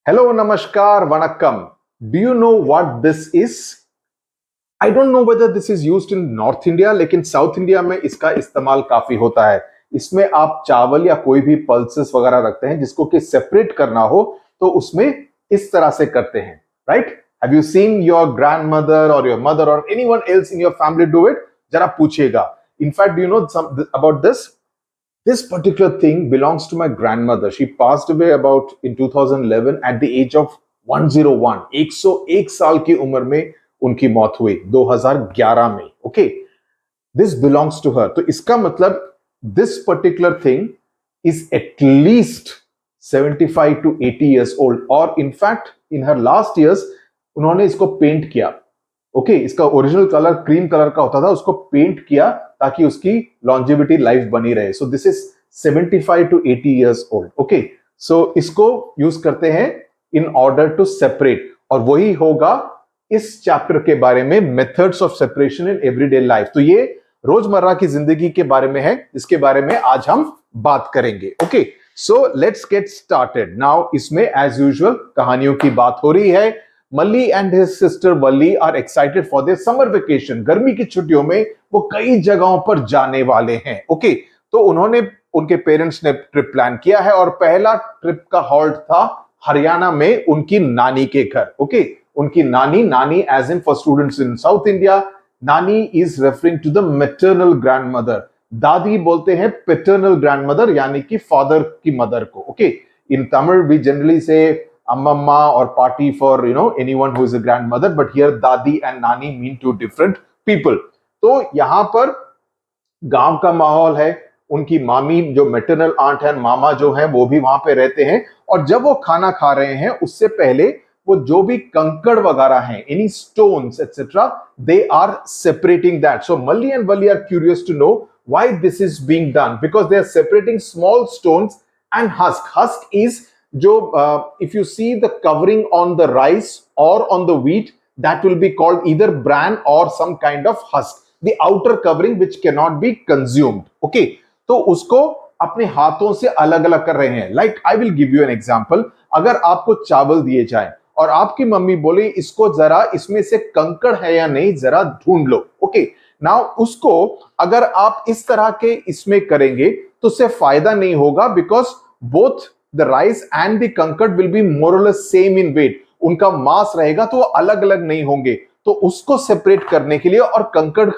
Hello, Namaskar, Vanakkam. Do you know what this is? I don't know whether this is used in North India, लेकिन south India में इसका इस्तेमाल काफी होता है. इसमें आप चावल या कोई भी पल्सेस वगैरह रखते हैं जिसको कि सेपरेट करना हो तो उसमें इस तरह से करते हैं, right? Have you seen your grandmother or your mother or anyone else in your family do it? जरा पूछिएगा. In fact, do you know about this? This particular thing belongs to my grandmother. She passed away about in 2011 at the age of 101. 101 साल की उम्र में उनकी मौत हुई 2011 में. Okay, this belongs to her. तो इसका मतलब this particular thing is at least 75 to 80 years old. और in fact, in her last years, उन्होंने इसको पेंट किया. ओके, इसका ओरिजिनल कलर क्रीम कलर का होता था, उसको पेंट किया ताकि उसकी लॉन्जिविटी लाइफ बनी रहे. So this is 75 to 80 years old. Okay, so इसको यूज करते हैं इन ऑर्डर टू सेपरेट, और वही होगा इस चैप्टर के बारे में, methods of separation in everyday life. तो ये रोजमर्रा की जिंदगी के बारे में है, इसके बारे में आज हम बात करेंगे. Okay, so let's get started now. इसमें एज यूजुअल कहानियों की बात हो रही है. Malli and his sister Valli are excited for their summer vacation. गर्मी की छुट्टियों में वो कई जगहों पर जाने वाले हैं. ओके, तो उन्होंने, उनके पेरेंट्स ने ट्रिप प्लान किया है और पहला ट्रिप का हॉल्ट था हरियाणा में उनकी नानी के घर. ओके, उनकी नानी as in for students in South India, nani is referring to the maternal grandmother. दादी बोलते हैं पैटर्नल ग्रैंडमदर, यानी कि फादर की मदर को. Okay, in Tamil we generally say Amma or party for anyone who is a grandmother, but here dadi and nani mean two different people. तो यहाँ पर गांव का माहौल है. उनकी मामी जो मैटरनल आंट है, मामा जो है, वो भी वहां पे रहते हैं. और जब वो खाना खा रहे हैं उससे पहले वो जो भी कंकड़ वगैरह हैं, any stones etcetera, they are separating that. So Malli and Valli are curious to know why this is being done, because they are separating small stones and husk. Husk is जो if you see the covering on the rice or on the wheat, that will be called either bran or some kind of husk, the outer covering which cannot be consumed. Okay, तो उसको अपने हाथों से अलग अलग कर रहे हैं. Like I will give you an example. अगर आपको चावल दिए जाए और आपकी मम्मी बोले इसको जरा, इसमें से कंकड़ है या नहीं जरा ढूंढ लो. ओके, नाउ उसको अगर आप इस तरह के इसमें करेंगे तो उससे फायदा नहीं होगा, because both the rice and the concord will be more or less same in weight. उनका मास रहेगा तो वो अलग अलग नहीं होंगे. तो उसको सेपरेट करने के लिए, और कंकड़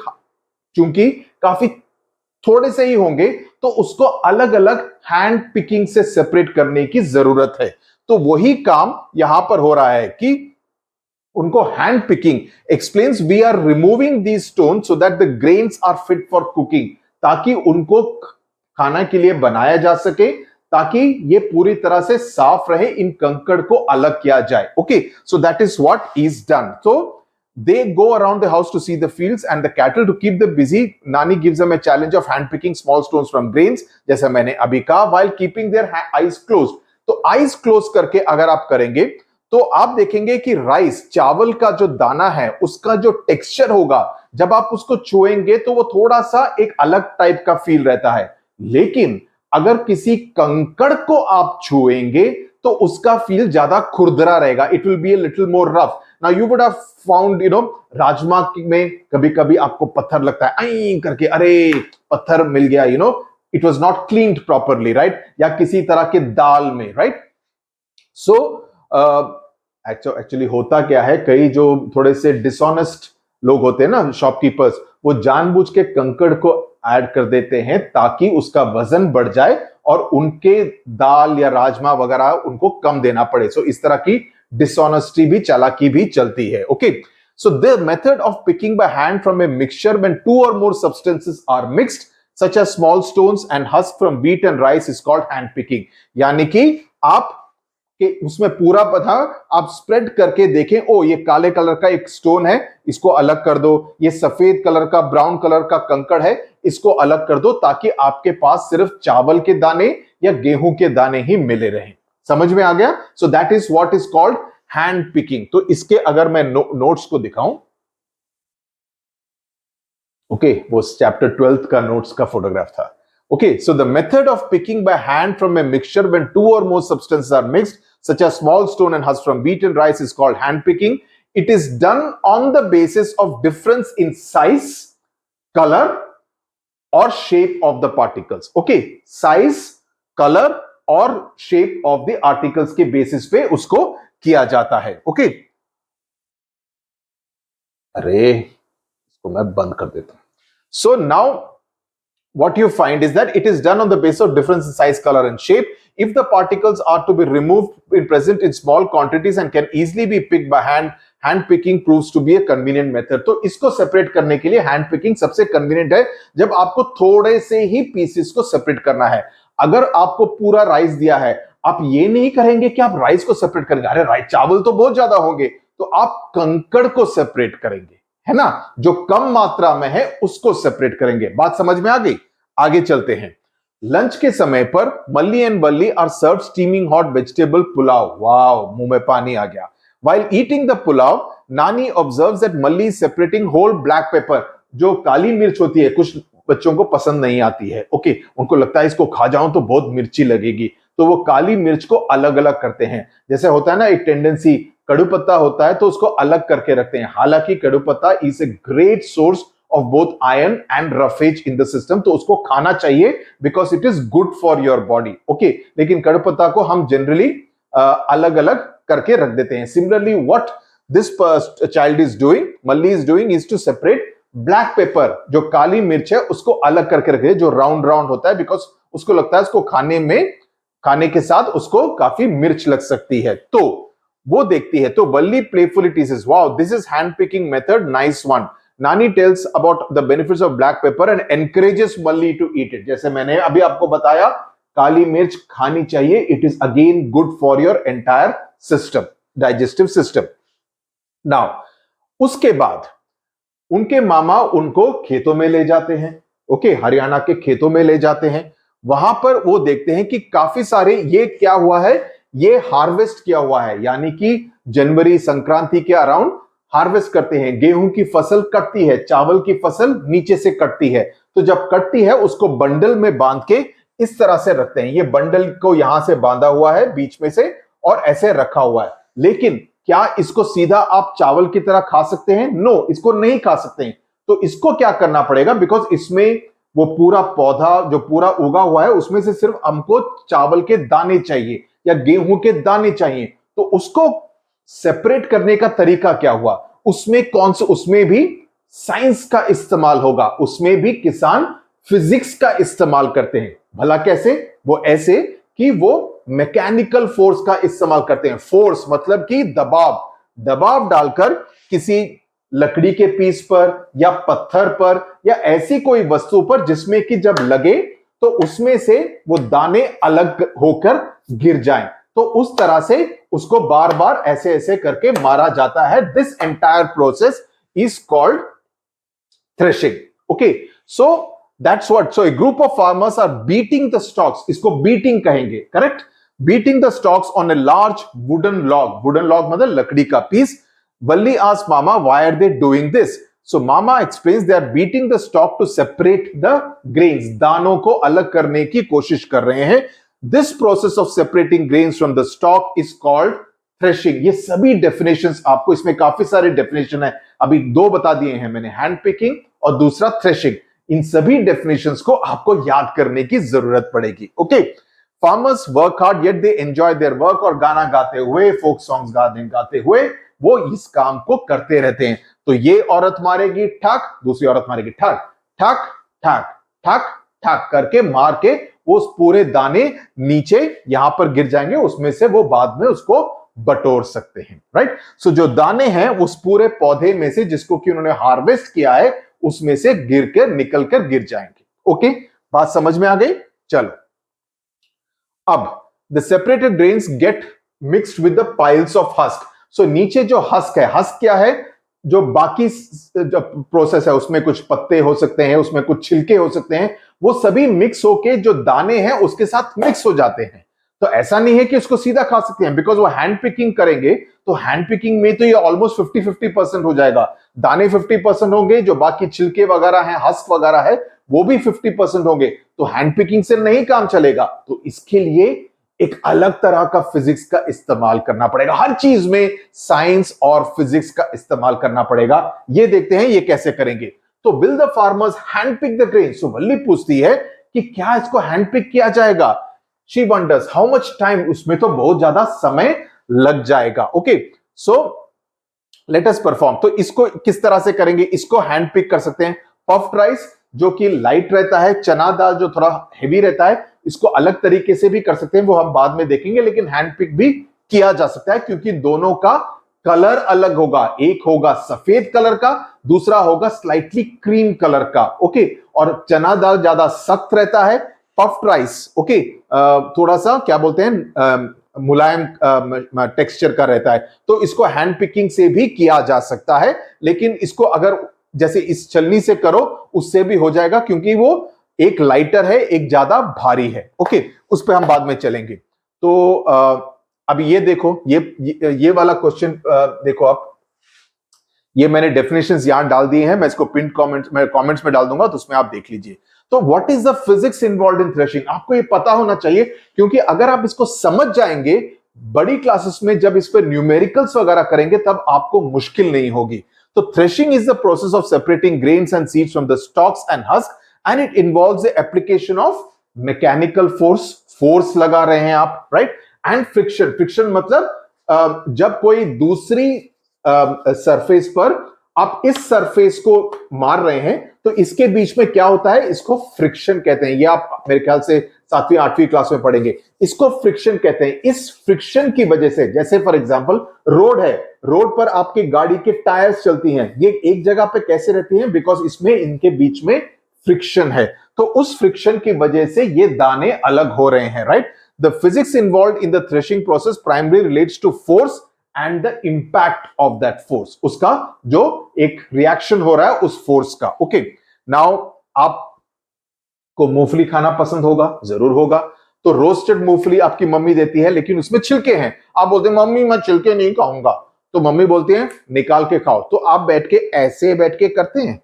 चूंकि काफी थोड़े से ही होंगे, तो उसको अलग अलग हैंड पिकिंग से सेपरेट करने की जरूरत है. तो वही काम यहां पर हो रहा है कि उनको hand picking explains we are removing these stone so that the grains are fit for cooking, ताकि उनको खाना के लिए बनाया जा सके, ताकि ये पूरी तरह से साफ रहे, इन कंकड़ को अलग किया जाए. Okay, so that is what is done. So they go around the house to see the fields and the cattle to keep them busy. Nani gives them a challenge of hand picking small stones from grains, जैसा मैंने अभी कहा, while keeping their eyes closed. तो eyes closed करके अगर आप करेंगे तो आप देखेंगे कि राइस, चावल का जो दाना है, उसका जो टेक्सचर होगा, जब आप उसको छुएंगे तो वो थोड़ा सा एक अलग टाइप का फील रहता है. लेकिन अगर किसी कंकड़ को आप छुएंगे तो उसका फील ज्यादा खुरदरा रहेगा. It will be a little more rough. Now you would have found rajma में कभी कभी आपको पत्थर लगता है, आई करके, अरे पत्थर मिल गया, it was not cleaned properly, right? या किसी तरह के दाल में, राइट? सो एक्चुअली होता क्या है, कई जो थोड़े से डिसऑनेस्ट लोग होते हैं ना, शॉपकीपर्स, वो जानबूझ के कंकड़ को ऐड कर देते हैं ताकि उसका वजन बढ़ जाए और उनके दाल या राजमा वगैरह उनको कम देना पड़े. सो इस तरह की डिसऑनेस्टी भी, चालाकी भी चलती है. Okay, so the method of picking by hand from a mixture when two or more substances are mixed such as small stones and husk from wheat and rice is called hand picking. यानी कि आप कि उसमें पूरा पता आप spread करके देखें, ओ ये काले कलर का एक स्टोन है, इसको अलग कर दो, ये सफेद कलर का, ब्राउन कलर का कंकड़ है, इसको अलग कर दो, ताकि आपके पास सिर्फ चावल के दाने या गेहूं के दाने ही मिले रहें. समझ में आ गया? So that is what is called hand picking. तो इसके अगर मैं नोट्स को दिखाऊं, ओके, वो चैप्टर 12 का नोट्स का फोटोग्राफ था. Okay, so the method of picking by hand from a mixture when two or more substances are mixed such as small stone and husk from wheat and rice is called hand picking. It is done on the basis of difference in size, color or shape of the particles. Okay, size, color और shape of the articles के basis पे उसको किया जाता है. Okay, अरे इसको मैं बंद कर देता हूं. So now what you find is that it is done on the basis of difference in size, color and shape. If the particles are to be removed in present in small quantities and can easily be picked by hand picking proves to be a convenient method. तो इसको separate करने के लिए hand picking सबसे convenient है जब आपको थोड़े से ही पीसेस को सेपरेट करना है. अगर आपको पूरा राइस दिया है, आप ये नहीं करेंगे कि आप राइस को सेपरेट करेंगे. अरे राइस चावल तो बहुत ज्यादा होंगे, तो आप कंकड़ को सेपरेट करेंगे, है ना. जो कम मात्रा में है उसको सेपरेट करेंगे. बात समझ में आ गई. आगे चलते हैं. लंच के समय पर Malli and Balli are serve steaming hot vegetable pulao. Wow, मुंह में पानी आ गया. While eating the pulav, Nani observes that Malli is separating whole black pepper. जो काली मिर्च होती है कुछ बच्चों को पसंद नहीं आती है. ओके, उनको लगता है इसको खा जाऊं तो बहुत मिर्ची लगेगी, तो वो काली मिर्च को अलग अलग करते हैं. जैसे होता है ना एक टेंडेंसी, कड़ू पत्ता होता है तो उसको अलग करके रखते हैं. हालांकि कड़ू पत्ता is a great source of both iron and roughage in the system, तो उसको खाना चाहिए because it is good for your body. Okay, लेकिन कड़ू पत्ता को हम जनरली अलग अलग करके रख देते हैं. Similarly what this child is doing, Malli is doing, is to separate black pepper. जो काली मिर्च है उसको अलग करके रखे, जो राउंड राउंड होता है, बिकॉज उसको लगता है उसको खाने के साथ उसको काफी मिर्च लग सकती है, तो वो देखती है. तो Valli playfully teases, wow this is hand picking method, nice one. Nani tells about the benefits of black pepper and encourages Malli to eat it. जैसे मैंने अभी आपको बताया, काली मिर्च खानी चाहिए. It is again good for your entire system, digestive system. Now उसके बाद उनके मामा उनको खेतों में ले जाते हैं. ओके, हरियाणा के खेतों में ले जाते हैं. वहां पर वो देखते हैं कि काफी सारे, ये क्या हुआ है, ये हार्वेस्ट किया हुआ है, यानी कि जनवरी संक्रांति के अराउंड हार्वेस्ट करते हैं. गेहूं की फसल कटती है, चावल की फसल नीचे से कटती है, तो जब कटती है उसको बंडल में बांध के इस तरह से रखते हैं. ये बंडल को यहां से बांधा हुआ है बीच में से और ऐसे रखा हुआ है. लेकिन क्या इसको सीधा आप चावल की तरह खा सकते हैं? नो, इसको नहीं खा सकते हैं. तो इसको क्या करना पड़ेगा, बिकॉज इसमें वो पूरा पौधा जो पूरा उगा हुआ है उसमें से सिर्फ हमको चावल के दाने चाहिए या गेहूं के दाने चाहिए. तो उसको सेपरेट करने का तरीका क्या हुआ, उसमें भी साइंस का इस्तेमाल होगा. उसमें भी किसान फिजिक्स का इस्तेमाल करते हैं. भला कैसे? वो ऐसे कि वो मैकेनिकल फोर्स का इस्तेमाल करते हैं. फोर्स मतलब कि दबाव डालकर किसी लकड़ी के पीस पर या पत्थर पर या ऐसी कोई वस्तु पर जिसमें कि जब लगे तो उसमें से वो दाने अलग होकर गिर जाएं. तो उस तरह से उसको बार बार ऐसे ऐसे करके मारा जाता है. This entire process is called threshing. Okay, so that's what. So a group of farmers are beating the stalks, इसको बीटिंग कहेंगे, correct. Beating the stalks on a large wooden log. Wooden log मतलब लकड़ी का piece. Valli asks Mama, why are they doing this? So Mama explains they are beating the stalk to separate the grains. दानों को अलग करने की कोशिश कर रहे हैं. This process of separating grains from the stalk is called threshing. ये सभी definitions आपको, इसमें काफी सारे definition है, अभी दो बता दिए हैं मैंने, hand picking और दूसरा threshing. इन सभी definitions को आपको याद करने की जरूरत पड़ेगी. Okay, farmers work hard yet they enjoy their work. और गाना गाते हुए, folk songs गाते हुए वो इस काम को करते रहते हैं. तो ये औरत मारेगी ठक, दूसरी औरत मारेगी ठक, ठक ठक ठक ठक करके मार के वो पूरे दाने नीचे यहां पर गिर जाएंगे. उसमें से वो बाद में उसको बटोर सकते हैं, राइट. सो जो दाने हैं उस पूरे पौधे में से जिसको कि उन्होंने हार्वेस्ट किया है उसमें से निकल कर गिर जाएंगे. ओके, बात समझ में आ गई. चलो, अब the separated grains get mixed with the piles of husk. So नीचे जो हस्क है, हस्क क्या है, जो बाकी जो प्रोसेस है उसमें कुछ पत्ते हो सकते हैं, उसमें कुछ छिलके हो सकते हैं, वो सभी मिक्स होके जो दाने हैं उसके साथ मिक्स हो जाते हैं. तो ऐसा नहीं है कि उसको सीधा खा सकते हैं, बिकॉज वो हैंड पिकिंग करेंगे. तो हैंड पिकिंग में तो ये ऑलमोस्ट 50-50% हो जाएगा. दाने 50% होंगे, जो बाकी छिलके वगैरह हैं, हस्क वगैरह है, वो भी 50% होंगे. तो हैंड पिकिंग से नहीं काम चलेगा. तो इसके लिए एक अलग तरह का फिजिक्स का इस्तेमाल करना पड़ेगा। हर चीज में साइंस और फिजिक्स का इस्तेमाल करना पड़ेगा। ये देखते हैं ये कैसे करेंगे। तो will the farmers hand pick the grain? So Valli पूछती है कि क्या इसको हैंड पिक किया जाएगा? She wonders how much time, उसमें तो बहुत ज्यादा समय लग जाएगा। Okay, so let us perform. तो इसको किस तरह से करेंगे? इसको हैंड पिक कर सकते हैं। पफ्ड राइस जो कि लाइट रहता है, चना दाल जो थोड़ा हेवी रहता है, इसको अलग तरीके से भी कर सकते हैं, वो हम बाद में देखेंगे, लेकिन हैंड पिक भी किया जा सकता है क्योंकि दोनों का कलर अलग होगा। एक होगा सफेद कलर का, दूसरा होगा स्लाइटली क्रीम कलर का। ओके, और चना दाल ज्यादा सख्त रहता है, पफ्ड राइस ओके थोड़ा सा क्या बोलते हैं मुलायम टेक्सचर का रहता है। तो इसको हैंड पिकिंग से भी किया जा सकता है, लेकिन इसको अगर जैसे इस छलनी से करो उससे भी हो जाएगा क्योंकि वो एक लाइटर है, एक ज्यादा भारी है। ओके, उस पर हम बाद में चलेंगे। तो अभी ये देखो, ये वाला क्वेश्चन देखो आप, ये मैंने डेफिनेशंस यहां डाल दिए हैं, मैं इसको पिन कमेंट्स में डाल दूंगा, तो उसमें आप देख लीजिए। तो what is the physics involve in threshing? आपको ये पता होना चाहिए क्योंकि अगर आप इसको समझ जाएंगे बड़ी क्लासेस में, जब इस पर न्यूमेरिकल्स वगैरह करेंगे तब आपको मुश्किल नहीं होगी। तो threshing is the process of separating grains and seeds from the stalks and husk and it involves the application of mechanical force लगा रहे हैं आप, राइट, एंड फ्रिक्शन मतलब जब कोई दूसरी सरफेस पर आप इस सरफेस को मार रहे हैं तो इसके बीच में क्या होता है, इसको फ्रिक्शन कहते हैं। ये आप मेरे ख्याल से 7वीं 8वीं क्लास में पढ़ेंगे, इसको फ्रिक्शन कहते हैं। इस फ्रिक्शन की वजह से, जैसे फॉर एग्जांपल रोड है, रोड पर आपकी गाड़ी के टायर्स चलती हैं, ये एक जगह पे कैसे रहती हैं? बिकॉज इसमें इनके बीच में फ्रिक्शन है। तो उस फ्रिक्शन की वजह से ये दाने अलग हो रहे हैं, right. The physics involve in the threshing process primary relates to force and the impact of that force, उसका जो एक रिएक्शन हो रहा है उस फोर्स का। ओके, नाउ आपको मूंगफली खाना पसंद होगा, जरूर होगा। तो रोस्टेड मूंगफली आपकी मम्मी देती है लेकिन उसमें छिलके हैं, आप बोलते हैं मम्मी मैं छिलके नहीं खाऊंगा, तो मम्मी बोलती है निकाल के खाओ। तो आप बैठ के ऐसे बैठ के करते हैं,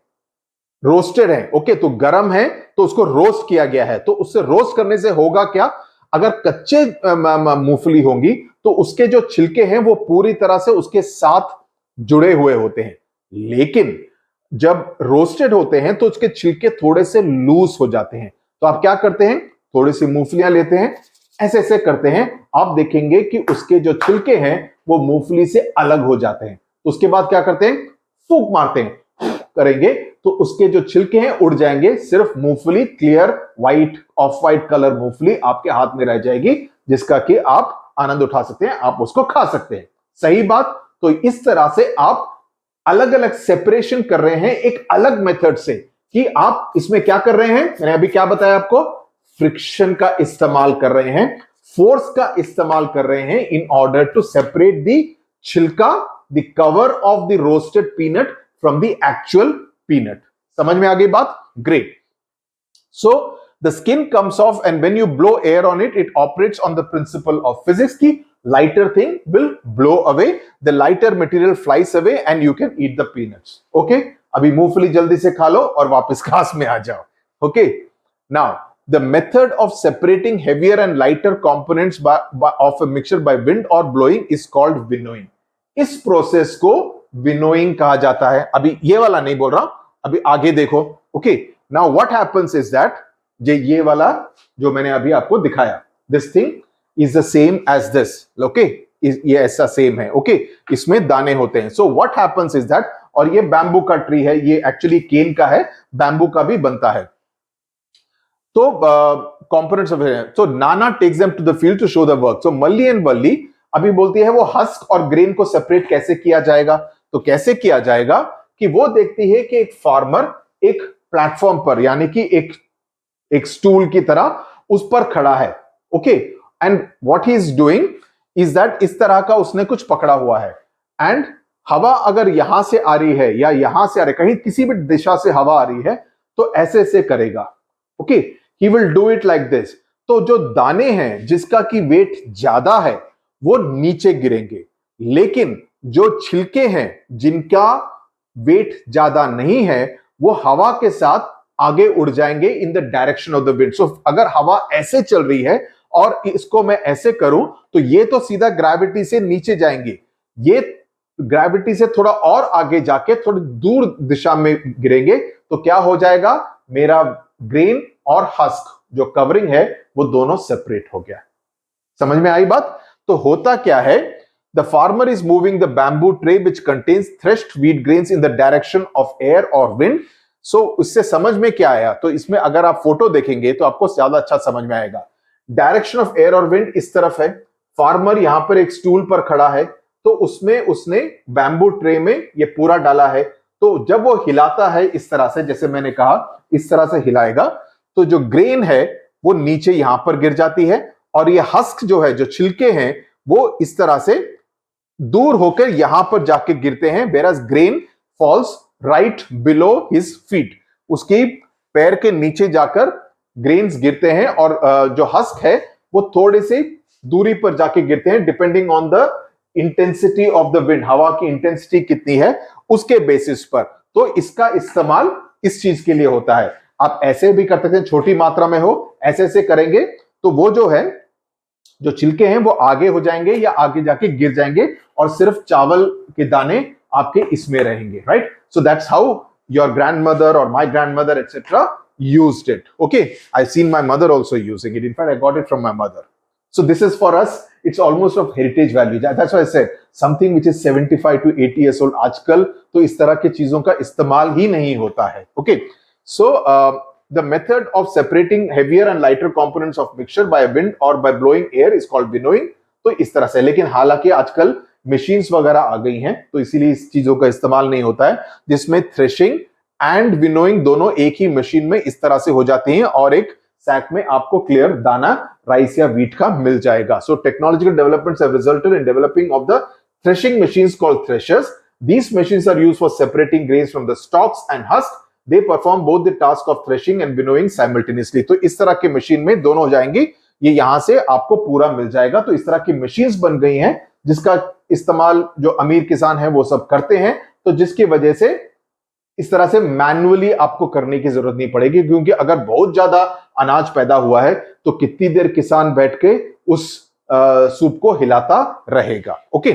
रोस्टेड है ओके, तो गर्म है तो उसको रोस्ट किया गया है। तो उससे रोस्ट करने से होगा क्या, अगर कच्चे मूंगफली होंगी तो उसके जो छिलके हैं वो पूरी तरह से उसके साथ जुड़े हुए होते हैं, लेकिन जब रोस्टेड होते हैं तो उसके छिलके थोड़े से लूज हो जाते हैं। तो आप क्या करते हैं, थोड़ी सी मूंगफलियां लेते हैं, ऐसे ऐसे करते हैं, आप देखेंगे कि उसके जो छिलके हैं वो मूंगफली से अलग हो जाते हैं। तो उसके बाद क्या करते हैं, फूंक मारते हैं, करेंगे तो उसके जो छिलके हैं उड़ जाएंगे, सिर्फ मूंगफली clear white of white colour मूंगफली आपके हाथ में रह जाएगी, जिसका कि आप आनंद उठा सकते हैं, आप उसको खा सकते हैं। सही बात। तो इस तरह से आप अलग अलग सेपरेशन कर रहे हैं एक अलग मेथड से, कि आप इसमें क्या कर रहे हैं, मैंने अभी क्या बताया आपको, फ्रिक्शन का इस्तेमाल कर रहे हैं, फोर्स का इस्तेमाल कर रहे हैं in order to separate the छिलका, the cover of the roasted peanut from the actual peanut. समझ में आ गई बात? Great. So the skin comes off and when you blow air on it, it operates on the principle of physics ki lighter thing will blow away, the lighter material flies away and you can eat the peanuts. Okay, abhi मूंगफली जल्दी से खा लो और वापस class में आ जाओ। Okay, now the method of separating heavier and lighter components of a mixture by wind or blowing is called winnowing. इस process को विनोइंग कहा जाता है। अभी ये वाला नहीं बोल रहा, अभी आगे देखो। Okay, now what happens is that ये वाला जो मैंने अभी आपको दिखाया, this thing is the same as this, okay, ये ऐसा सेम है। ओके, इसमें दाने होते हैं। So what happens is that, और ये बैम्बू का ट्री है, ये एक्चुअली केन का है, बैम्बू का भी बनता है। तो components of, so nana takes them to the field to show the work. So Malli and Valli अभी बोलती है वो हस्क और ग्रेन को सेपरेट कैसे किया जाएगा। तो कैसे किया जाएगा कि वो देखती है कि एक फार्मर एक प्लेटफॉर्म पर, यानी कि एक स्टूल की तरह उस पर खड़ा है। Okay, and what he is doing is that, इस तरह का उसने कुछ पकड़ा हुआ है, एंड हवा अगर यहां से आ रही है या यहां से आ रही है, कहीं किसी भी दिशा से हवा आ रही है तो ऐसे ऐसे करेगा। Okay, he will do it like this. तो जो दाने हैं जिसका की वेट ज्यादा है वो नीचे गिरेंगे, लेकिन जो छिलके हैं जिनका वेट ज्यादा नहीं है वो हवा के साथ आगे उड़ जाएंगे in the direction of the wind. So अगर हवा ऐसे चल रही है और इसको मैं ऐसे करूं तो ये तो सीधा ग्रेविटी से नीचे जाएंगे, ये ग्रेविटी से थोड़ा और आगे जाके थोड़ी दूर दिशा में गिरेंगे, तो क्या हो जाएगा, मेरा ग्रेन और हस्क जो कवरिंग है वो दोनों सेपरेट हो गया। समझ में आई बात? तो होता क्या है, the farmer is moving the bamboo tray which contains threshed wheat grains in the direction of air और विंड। सो इससे समझ में क्या आया, तो इसमें अगर आप फोटो देखेंगे तो आपको ज्यादा अच्छा समझ में आएगा। डायरेक्शन ऑफ एयर और विंड इस तरफ है, फार्मर यहां पर एक स्टूल पर खड़ा है, तो उसमें उसने बैम्बू ट्रे में ये पूरा डाला है, तो जब वो हिलाता है इस तरह से, जैसे मैंने कहा इस तरह से हिलाएगा, तो जो ग्रेन है वो नीचे यहां पर गिर जाती है, और ये हस्क जो है, जो छिलके हैं, वो इस तरह से दूर होकर यहां पर जाके गिरते हैं, whereas grain falls right below his feet. उसकी पैर के नीचे जाकर ग्रेन्स गिरते हैं, और जो हस्क है वो थोड़े से दूरी पर जाके गिरते हैं, depending on the intensity of the wind, हवा की इंटेंसिटी कितनी है उसके बेसिस पर। तो इसका इस्तेमाल इस चीज के लिए होता है। आप ऐसे भी कर सकते हैं, छोटी मात्रा में हो, ऐसे ऐसे करेंगे तो वो जो है, जो छिलके हैं वो आगे हो जाएंगे या आगे जाके गिर जाएंगे, और सिर्फ चावल के दाने आपके इसमें रहेंगे, right? So that's how your grandmother और my grandmother etcetera used it. Okay, I've seen my mother also using it. In fact, I got it from my mother. So this is for us, it's almost of heritage value. That's why I said something which is 75 to 80 years old, आजकल तो इस तरह की चीजों का इस्तेमाल ही नहीं होता है। Okay, so the method of separating heavier and lighter components of mixture by wind or by blowing air is called winnowing. तो इस तरह से, लेकिन हालांकि आजकल मशीन्स वगैरह आ गई हैं, तो इसीलिए इस चीजों का इस्तेमाल नहीं होता है, जिसमें थ्रेशिंग एंड विनोइंग दोनों एक ही मशीन में इस तरह से हो जाती हैं, और एक सैक में आपको क्लियर दाना राइस या व्हीट का मिल जाएगा। So technological developments have resulted in developing of the threshing machines called threshers. These machines are used for separating grains from the stalks and husk. They perform both the task of threshing and winnowing simultaneously. तो इस तरह के machine में दोनों हो जाएंगी, ये यहां से आपको पूरा मिल जाएगा। तो इस तरह की मशीन्स बन गई हैं जिसका इस्तेमाल जो अमीर किसान है वो सब करते हैं, तो जिसकी वजह से इस तरह से मैन्युअली आपको करने की जरूरत नहीं पड़ेगी, क्योंकि अगर बहुत ज्यादा अनाज पैदा हुआ है तो कितनी देर किसान बैठ के उस सूप को हिलाता रहेगा। Okay,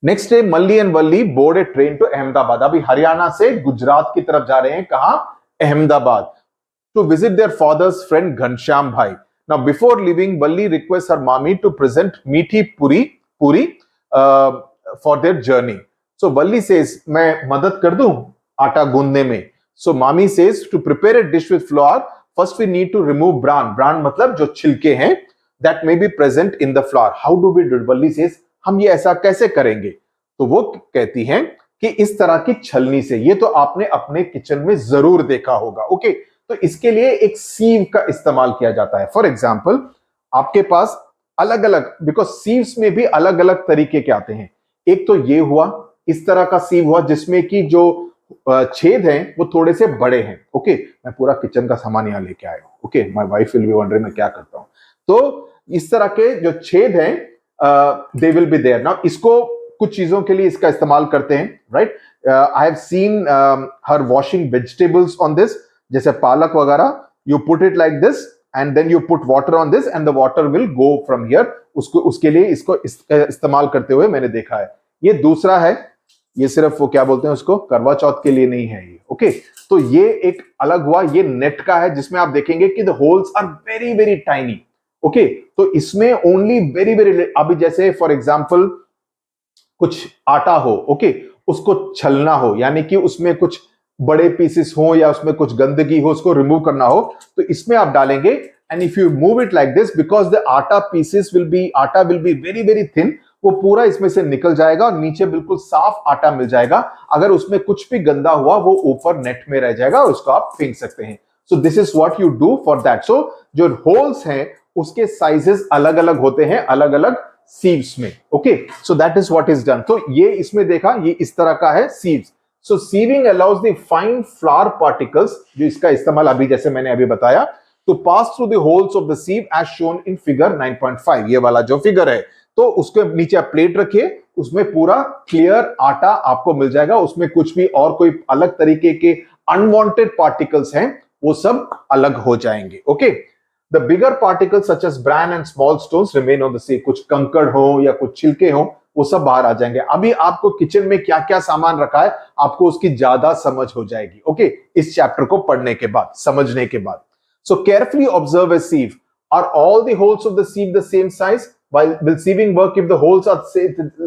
next day Malli and Valli board a train to Ahmedabad. अभी हरियाणा से गुजरात की तरफ जा रहे हैं, कहां? Ahmedabad, to visit their father's friend Ghanshyam bhai. Now before leaving, Valli requests her mommy to present meathi puri for their journey. So Valli says, मैं मदद कर दूं आटा गूंदने में। So mommy says to prepare a dish with flour, first we need to remove bran. Bran मतलब जो छिलके हैं, that may be present in the flour. How do we do it? Valli says, हम ये ऐसा कैसे करेंगे? तो वो कहती हैं कि इस तरह की छलनी से। ये तो आपने अपने किचन में जरूर देखा होगा। ओके, तो इसके लिए एक सीव का इस्तेमाल किया जाता है। फॉर एग्जाम्पल, आपके पास अलग अलग, बिकॉज सीव्स में भी अलग अलग तरीके के आते हैं। एक तो ये हुआ, इस तरह का सीव हुआ जिसमें कि जो छेद हैं वो थोड़े से बड़े हैं। ओके, मैं पूरा किचन का सामान यहां लेके आया हूं। Okay, my wife will be wondering मैं क्या करता हूं। तो इस तरह के जो छेद हैं, they will be there. Now इसको कुछ चीजों के लिए इसका इस्तेमाल करते हैं, right? I have seen her washing vegetables on this, जैसे पालक वगैरह, you put it like this and then you put water on this and the water will go from here. उसको, उसके लिए इसको इस्तेमाल करते हुए मैंने देखा है। ये दूसरा है, ये सिर्फ वो क्या बोलते हैं उसको, करवा चौथ के लिए नहीं है ये। ओके, तो ये एक अलग हुआ, ये नेट का है, जिसमें आप देखेंगे कि the holes are very very tiny. Okay, तो इसमें ओनली वेरी वेरी, अभी जैसे फॉर एग्जाम्पल कुछ आटा हो, ओके, उसको छलना हो, यानी कि उसमें कुछ बड़े पीसेस हो या उसमें कुछ गंदगी हो, उसको रिमूव करना हो, तो इसमें आप डालेंगे। And if you move it like this, because the atta will be very very thin, वो पूरा इसमें से निकल जाएगा और नीचे बिल्कुल साफ आटा मिल जाएगा। अगर उसमें कुछ भी गंदा हुआ वो ऊपर नेट में रह जाएगा, उसको आप फेंक सकते हैं। So this is what you do for that. So जो होल्स हैं उसके साइजेस अलग अलग होते हैं, अलग अलग सीव्स में। Okay, so that is what is done. तो ये इसमें देखा, ये इस तरह का है sieves. So sieving allows the fine flour particles, जो इसका इस्तेमाल अभी जैसे मैंने अभी बताया, to pass through the holes of the sieve as shown in figure 9.5। ये वाला जो फिगर है, तो उसके नीचे आप प्लेट रखिए, उसमें पूरा क्लियर आटा आपको मिल जाएगा। उसमें कुछ भी और कोई अलग तरीके के अनवांटेड पार्टिकल्स हैं वो सब अलग हो जाएंगे। Okay, the bigger particles such as bran and small stones remain on the sieve. कुछ कंकड़ हो या कुछ छिलके हो वो सब बाहर आ जाएंगे। अभी आपको किचन में क्या क्या सामान रखा है आपको उसकी ज्यादा समझ हो जाएगी, ओके, इस चैप्टर को पढ़ने के बाद, समझने के बाद। So carefully observe a sieve. Are all the holes of the sieve the same size? Will sieving work if the holes are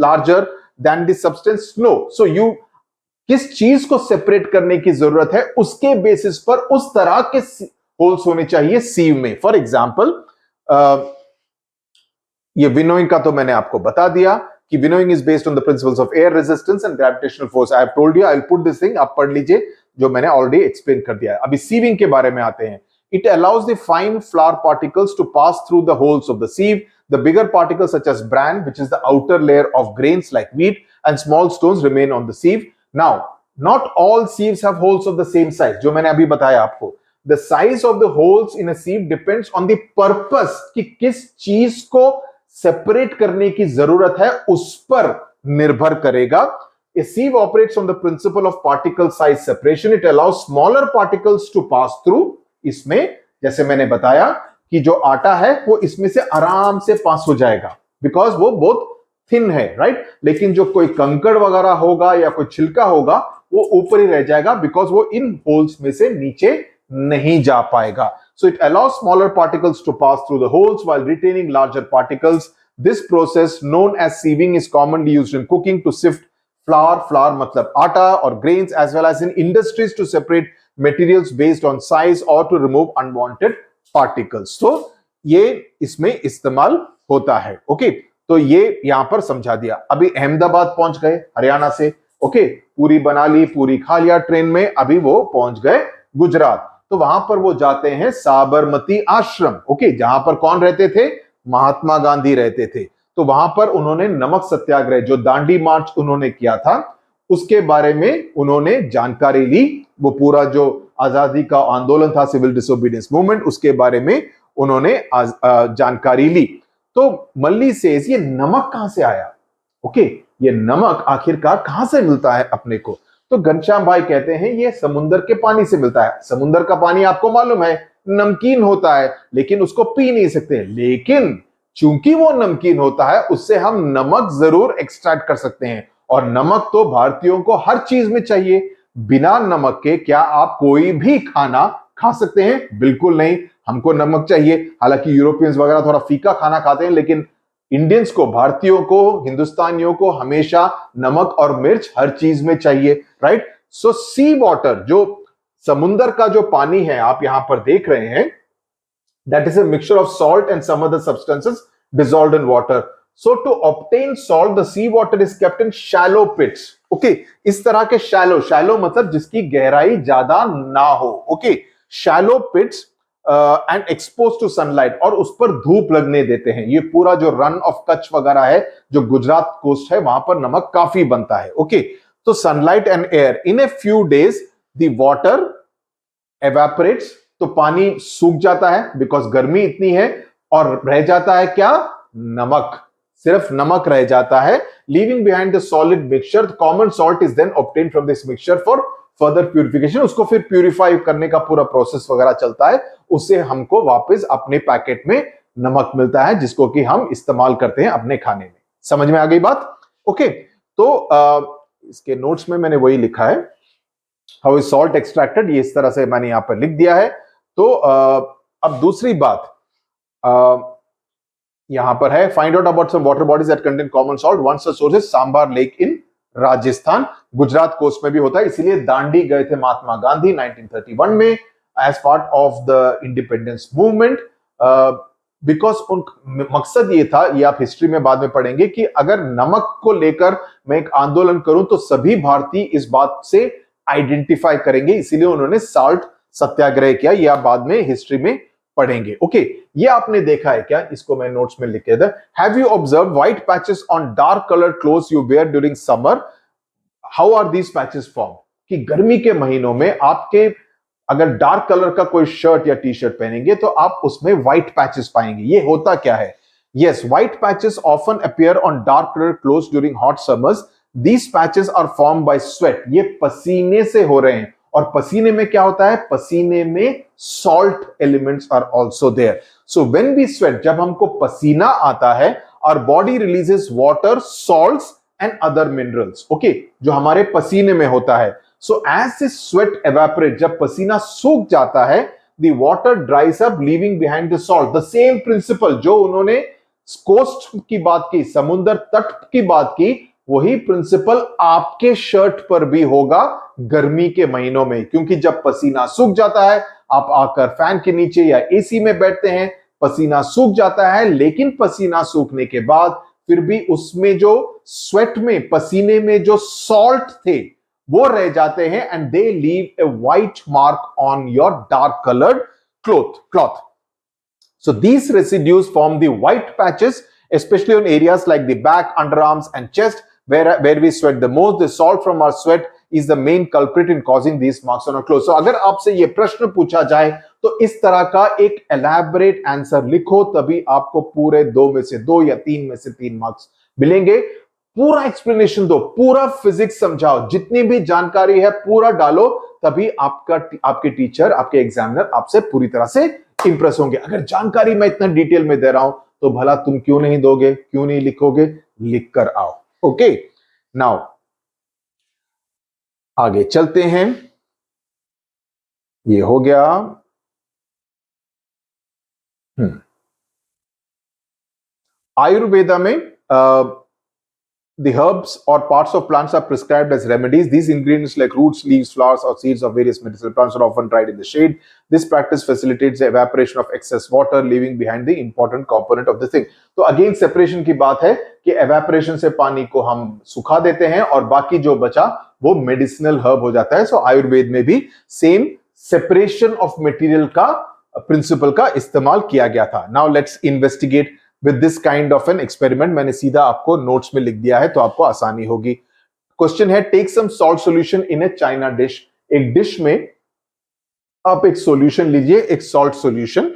larger than the substance? No. So you किस चीज को सेपरेट करने की जरूरत है उसके बेसिस पर उस तरह के होल्स होने चाहिए सीव में। फॉर एग्जाम्पल ये विनोइंग का तो मैंने आपको बता दिया कि winnowing is based on the principles of air resistance and gravitational force. I have told you, I will put this thing, आप पढ़ लीजिए जो मैंने ऑलरेडी एक्सप्लेन कर दिया है। अभी सीविंग के बारे में आते हैं। It allows the fine flour particles to pass through the holes of the sieve. The bigger particles such as bran, which is the outer layer of grains like wheat, and small stones remain on the sieve. Now, not all sieves have holes of the same size. जो मैंने अभी बताया आपको, the size of the holes in a sieve depends on the purpose कि किस चीज को separate करने की जरूरत है उस पर निर्भर करेगा। A sieve operates on the principle of particle size separation. It allows smaller particles to pass through. इसमें जैसे मैंने बताया कि जो आटा है वो इसमें से आराम से पास हो जाएगा बिकॉज वो बहुत थिन है, राइट। लेकिन जो कोई कंकड़ वगैरह होगा या कोई छिलका होगा वो ऊपर ही रह जाएगा बिकॉज वो इन होल्स में से नीचे नहीं जा पाएगा। So it allows smaller particles to pass through the holes while retaining larger particles. This process known as sieving is commonly used in cooking to sift flour मतलब आटा और grains as well as in industries to separate materials based on size or to remove unwanted particles। तो ये इसमें इस्तेमाल होता है, okay. तो ये यहां पर समझा दिया। अभी अहमदाबाद पहुंच गए हरियाणा से, ओके, पूरी बना ली, पूरी खा लिया ट्रेन में, अभी वो पहुंच गए गुजरात। तो वहां पर वो जाते हैं साबरमती आश्रम, ओके, जहां पर कौन रहते थे? महात्मा गांधी रहते थे। तो वहां पर उन्होंने नमक सत्याग्रह जो दांडी मार्च उन्होंने किया था उसके बारे में उन्होंने जानकारी ली। वो पूरा जो आजादी का आंदोलन था, सिविल डिसोबीडियंस मूवमेंट, उसके बारे में उन्होंने जानकारी ली। तो मल्ली सेज ये नमक कहां से आया? ओके, ये नमक आखिरकार कहां से मिलता है अपने को? तो घनश्याम भाई कहते हैं ये समुद्र के पानी से मिलता है। समुद्र का पानी आपको मालूम है नमकीन होता है लेकिन उसको पी नहीं सकते, लेकिन चूंकि वो नमकीन होता है उससे हम नमक जरूर एक्सट्रैक्ट कर सकते हैं। और नमक तो भारतीयों को हर चीज में चाहिए। बिना नमक के क्या आप कोई भी खाना खा सकते हैं? बिल्कुल नहीं, हमको नमक चाहिए। हालांकि यूरोपियंस वगैरह थोड़ा फीका खाना खाते हैं लेकिन इंडियंस को, भारतीयों को, हिंदुस्तानियों को हमेशा नमक और मिर्च हर चीज में चाहिए, राइट। सो सी वाटर, जो समुद्र का जो पानी है आप यहां पर देख रहे हैं, that is a mixture of salt and some other substances dissolved in water. So to obtain salt, the sea water is kept in shallow pits. Okay, इस तरह के shallow मतलब जिसकी गहराई ज्यादा ना हो, okay, shallow pits and exposed to sunlight, और उस पर धूप लगने देते हैं। ये पूरा जो रन ऑफ कच्छ वगैरह है, जो गुजरात कोस्ट है, वहां पर नमक काफी बनता है, ओके। तो sunlight and air, in a few days the water evaporates, तो पानी सूख जाता है बिकॉज गर्मी इतनी है, और रह जाता है क्या? नमक, सिर्फ नमक रह जाता है। Leaving behind the solid mixture, common salt is then obtained from this mixture for further purification. उसको फिर प्यूरिफाई करने का पूरा प्रोसेस वगैरह चलता है, उससे हमको वापस अपने पैकेट में नमक मिलता है जिसको कि हम इस्तेमाल करते हैं अपने खाने में। समझ में आ गई बात? ओके, तो इसके नोट्स में मैंने वही लिखा है, हाउ इज सॉल्ट एक्सट्रैक्टेड, ये इस तरह से मैंने यहां पर लिख दिया है। तो अब दूसरी बात यहां पर है, find out about some water bodies that contain common salt. One such source is Sambhar lake in Rajasthan, Gujarat coast में भी होता है, इसीलिए दांडी गए थे महात्मा गांधी 1931 में as part of the independence movement, because उन मकसद ये था, ये आप हिस्ट्री में बाद में पढ़ेंगे, कि अगर नमक को लेकर मैं एक आंदोलन करूं तो सभी भारतीय इस बात से आइडेंटिफाई करेंगे, इसीलिए उन्होंने साल्ट सत्याग्रह किया। ये आप बाद में हिस्ट्री में पढ़ेंगे, ओके। ये आपने देखा है क्या? इसको मैं नोट्स में लिख के था। Have you observe white patches on dark colour clothes you wear during summer? How are these patches form? कि गर्मी के महीनों में आपके अगर डार्क कलर का कोई शर्ट या टी शर्ट पहनेंगे तो आप उसमें व्हाइट पैचेस पाएंगे। ये होता क्या है? Yes, white patches often appear on dark colour clothes during hot summers. These patches are form by sweat, ये पसीने से हो रहे हैं, और पसीने में क्या होता है, पसीने में salt elements are also there. So when we sweat, जब हमको पसीना आता है, our body releases water, salts and other minerals. Okay, जो हमारे पसीने में होता है. So as this sweat evaporate, जब पसीना सूख जाता है, the water dries up leaving behind the salt. The same principle जो उन्होंने कोस्ट की बात की, समुद्र तट की बात की, वही प्रिंसिपल आपके शर्ट पर भी होगा गर्मी के महीनों में. क्योंकि जब पसीना सूख जाता है, आप आकर फैन के नीचे या एसी में बैठते हैं, पसीना सूख जाता है, लेकिन पसीना सूखने के बाद फिर भी उसमें जो स्वेट में, पसीने में जो सॉल्ट थे वो रह जाते हैं, and they leave a white mark on your dark coloured cloth. So these residues form the white patches, especially on areas like the back, underarms and chest, where we sweat the most. The salt from our sweat is the main culprit in causing these marks on our clothes. So अगर आपसे ये प्रश्न पूछा जाए तो इस तरह का एक elaborate आंसर लिखो, तभी आपको पूरे 2 में से 2 या 3 में से 3 मार्क्स मिलेंगे. पूरा एक्सप्लेनेशन दो, पूरा फिजिक्स समझाओ, जितनी भी जानकारी है पूरा डालो, तभी आपके टीचर, आपके एग्जामिनर आपसे पूरी तरह से इंप्रेस होंगे. अगर जानकारी मैं इतना डिटेल में दे रहा हूं तो भला तुम क्यों नहीं दोगे, क्यों नहीं लिखोगे? लिख कर आओ. ओके, नाउ आगे चलते हैं. ये हो गया. आयुर्वेदा में the herbs or parts of plants are prescribed as remedies. These ingredients like roots, leaves, flowers or seeds of various medicinal plants are often dried in the shade. This practice facilitates the evaporation of excess water, leaving behind the important component of the thing. तो again separation की बात है कि evaporation से पानी को हम सुखा देते हैं और बाकी जो बचा वो मेडिसिनल हर्ब हो जाता है. सो आयुर्वेद में भी सेम सेपरेशन ऑफ मटेरियल का प्रिंसिपल का इस्तेमाल किया गया था. Now let's investigate with this kind of an experiment. मैंने सीधा आपको नोट्स में लिख दिया है तो आपको आसानी होगी. क्वेश्चन है, take some salt solution in a china dish. एक डिश में आप एक सॉल्यूशन लीजिए, एक सॉल्ट सॉल्यूशन,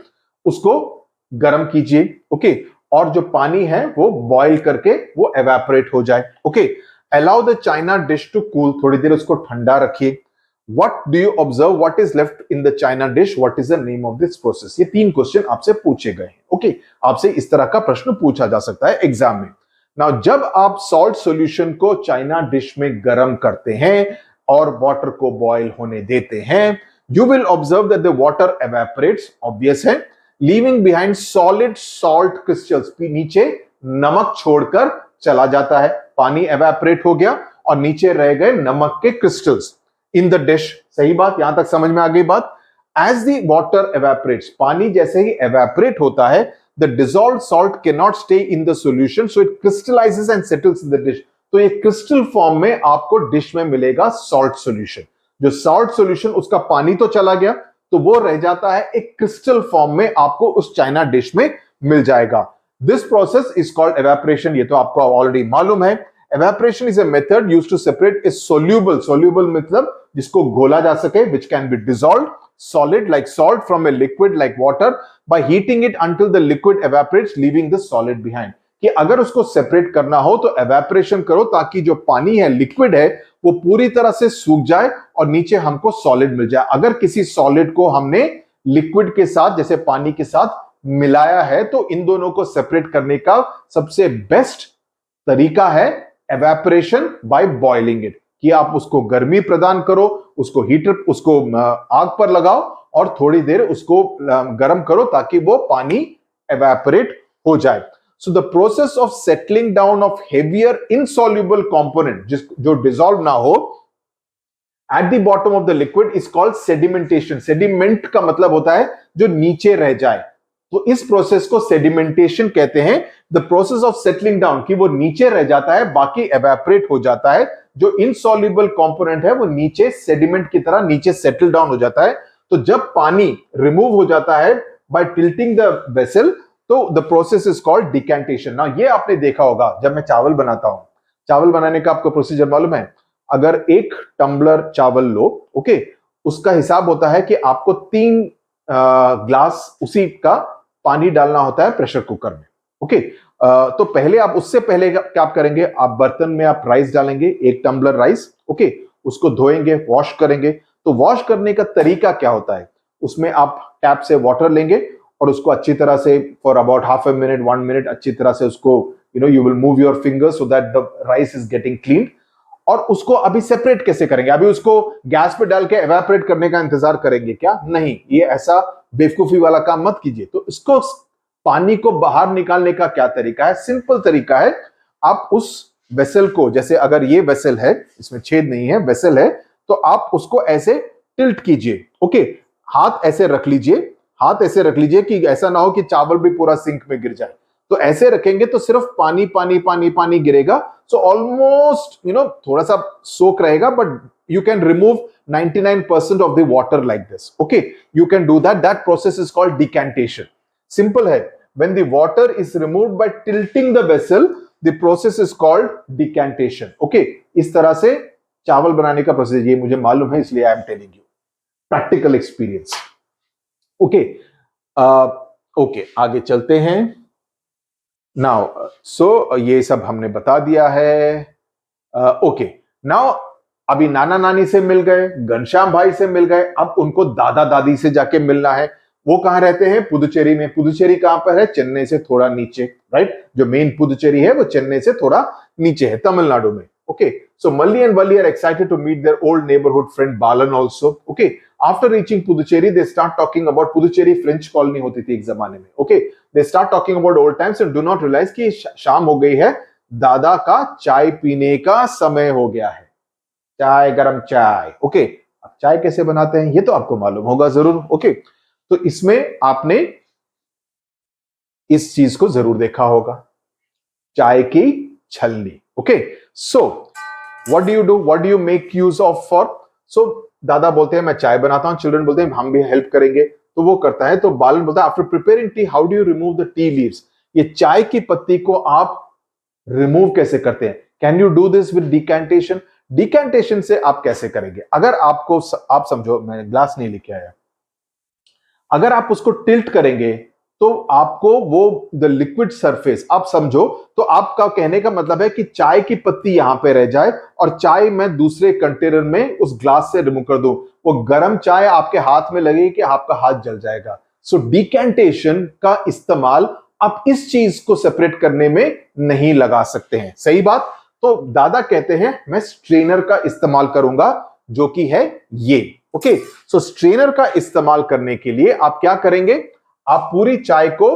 उसको गर्म कीजिए. ओके, और जो पानी है वो बॉईल करके वो एवेपोरेट हो जाए. Okay, allow the china dish to cool. थोड़ी देर उसको ठंडा रखिए. What do you observe? What is left in the china dish? What is the name of this process? ये 3 क्वेश्चन आपसे पूछे गए हैं. ओके, आपसे इस तरह का प्रश्न पूछा जा सकता है एग्जाम में. नाउ जब आप सॉल्ट सॉल्यूशन को चाइना डिश में गर्म करते हैं और वाटर को बॉईल होने देते हैं, you will observe that the water evaporates, obvious है, leaving behind solid salt crystals. नीचे नमक छोड़कर चला जाता है. पानी evaporate हो गया और नीचे रह गए नमक के क्रिस्टल्स इन द डिश. सही बात, यहां तक समझ में आ गई बात. एज द वाटर एवेपोरेट्स, पानी जैसे ही एवेपोरेट होता है, the dissolved salt can not stay in the solution, so it crystallises and settles in the dish. तो ये क्रिस्टल फॉर्म में आपको डिश में मिलेगा सॉल्ट सॉल्यूशन. जो सॉल्ट सॉल्यूशन, उसका पानी तो चला गया, तो वो रह जाता है एक क्रिस्टल फॉर्म में, आपको उस चाइना डिश में मिल जाएगा. This process is called evaporation. ये तो आपको ऑलरेडी मालूम है. Evaporation is a method used to separate a soluble मतलब जिसको घोला जा सके, which can be dissolved solid like salt from a liquid like water by heating it until the liquid evaporates, leaving the solid behind. कि अगर उसको separate करना हो तो evaporation करो ताकि जो पानी है, लिक्विड है, वो पूरी तरह से सूख जाए और नीचे हमको सॉलिड मिल जाए. अगर किसी सॉलिड को हमने लिक्विड के साथ, जैसे पानी के साथ मिलाया है, तो इन दोनों को सेपरेट करने का सबसे बेस्ट तरीका है evaporation by boiling it. कि आप उसको गर्मी प्रदान करो, उसको हीटर, उसको आग पर लगाओ और थोड़ी देर उसको गर्म करो ताकि वो पानी evaporate हो जाए. So the process of settling down of heavier insoluble component जो dissolve ना हो at the bottom of the liquid is called sedimentation. Sediment का मतलब होता है जो नीचे रह जाए, तो इस प्रोसेस को सेडिमेंटेशन कहते हैं. The process of settling down, कि वो नीचे रह जाता है, बाकी एवेपोरेट हो जाता है. जो इनसॉल्युबल कंपोनेंट है वो नीचे सेडिमेंट की तरह नीचे सेटल डाउन हो जाता है. तो जब पानी रिमूव हो जाता है बाय टिल्टिंग द वेसल, तो the process is called decantation. ना ये आपने देखा होगा, जब मैं चावल बनाता हूं, चावल बनाने का आपको प्रोसीजर मालूम है. अगर 1 टम्बलर चावल लो, ओके, उसका हिसाब होता है कि आपको 3 ग्लास उसी का पानी डालना होता है प्रेशर कुकर में. ओके, तो पहले आप, उससे पहले क्या आप करेंगे, आप बर्तन में आप राइस डालेंगे, 1 टम्बलर राइस. ओके, उसको धोएंगे, वॉश करेंगे. तो वॉश करने का तरीका क्या होता है, उसमें आप टैप से वाटर लेंगे और उसको अच्छी तरह से for about half a minute 1 minute अच्छी तरह से उसको you will move your finger so that the rice is getting clean. और उसको अभी सेपरेट कैसे करेंगे, अभी उसको गैस पे डाल के एवापोरेट करने का इंतजार करेंगे क्या, नहीं, ये ऐसा बेवकूफी वाला काम मत कीजिए। तो इसको पानी को बाहर निकालने का क्या तरीका है, सिंपल तरीका है, आप उस वेसल को, जैसे अगर ये वेसल है, इसमें छेद नहीं है, वेसल है, तो आप उसको ऐसे टिल्ट कीजिए। ओके, हाथ ऐसे रख लीजिए, हाथ ऐसे रख लीजिए कि ऐसा ना हो कि चावल भी पूरा सिंक में गिर जाए। तो ऐसे रखेंगे तो सिर्फ पानी पानी पानी पानी गिरेगा, सो ऑलमोस्ट थोड़ा सा सोक रहेगा, but you can remove 99% of the water like this. Okay, you can do that. That process is called decantation. Simple है, when the water is removed by tilting the vessel, the process is called decantation. Okay, इस तरह से चावल बनाने का process, ये मुझे मालूम है इसलिए I am telling you, practical experience. Okay, okay, आगे चलते हैं। नाउ सो ये सब हमने बता दिया है। ओके, नाउ अभी नाना नानी से मिल गए, घनश्याम भाई से मिल गए, अब उनको दादा दादी से जाके मिलना है। वो कहां रहते हैं, पुदुचेरी में। पुदुचेरी कहां पर है, चेन्नई से थोड़ा नीचे, राइट। जो मेन पुदुचेरी है वो चेन्नई से थोड़ा नीचे है, तमिलनाडु में। Okay, so Malli and Valli are excited to meet their old neighbourhood friend Balan also. Okay, after reaching Puducherry they start talking about, Puducherry French colony होती थी एक जमाने में। Okay, they start talking about old times and do not realise कि शाम हो गई है, दादा का चाय पीने का समय हो गया है, चाय, गरम चाय। ओके, अब चाय कैसे बनाते हैं ये तो आपको मालूम होगा जरूर। ओके, तो इसमें आपने इस चीज को जरूर देखा होगा, चाय की छलनी। Okay, so what do you do, what do you make use of for, so दादा बोलते हैं मैं चाय बनाता हूं, चिल्ड्रन बोलते हैं हम भी हेल्प करेंगे, तो वो करता है। तो बालन बोलता है after preparing T how do you remove the tea leaves, ये चाय की पत्ती को आप रिमूव कैसे करते हैं, can you do this with decantation. Decantation से आप कैसे करेंगे, अगर आपको, आप समझो, मैंने ग्लास नहीं लेके आया, अगर आप उसको टिल्ट करेंगे तो आपको वो द लिक्विड सरफेस, आप समझो, तो आपका कहने का मतलब है कि चाय की पत्ती यहां पे रह जाए और चाय मैं दूसरे कंटेनर में उस ग्लास से रिमूव कर दूं, वो गर्म चाय आपके हाथ में लगेगी कि आपका हाथ जल जाएगा। सो डिकैंटेशन का इस्तेमाल आप इस चीज को सेपरेट करने में नहीं लगा सकते हैं, सही बात। तो दादा कहते हैं मैं स्ट्रेनर का इस्तेमाल करूंगा, जो कि है ये। ओके, सो स्ट्रेनर का इस्तेमाल करने के लिए आप क्या करेंगे, आप पूरी चाय को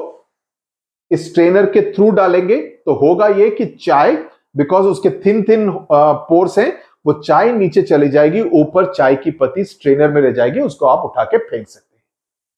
इस स्ट्रेनर के थ्रू डालेंगे, तो होगा ये कि चाय, बिकॉज उसके थिन थिन पोर्स हैं, वो चाय नीचे चली जाएगी, ऊपर चाय की पत्ती स्ट्रेनर में रह जाएगी, उसको आप उठा के फेंक सकते हैं,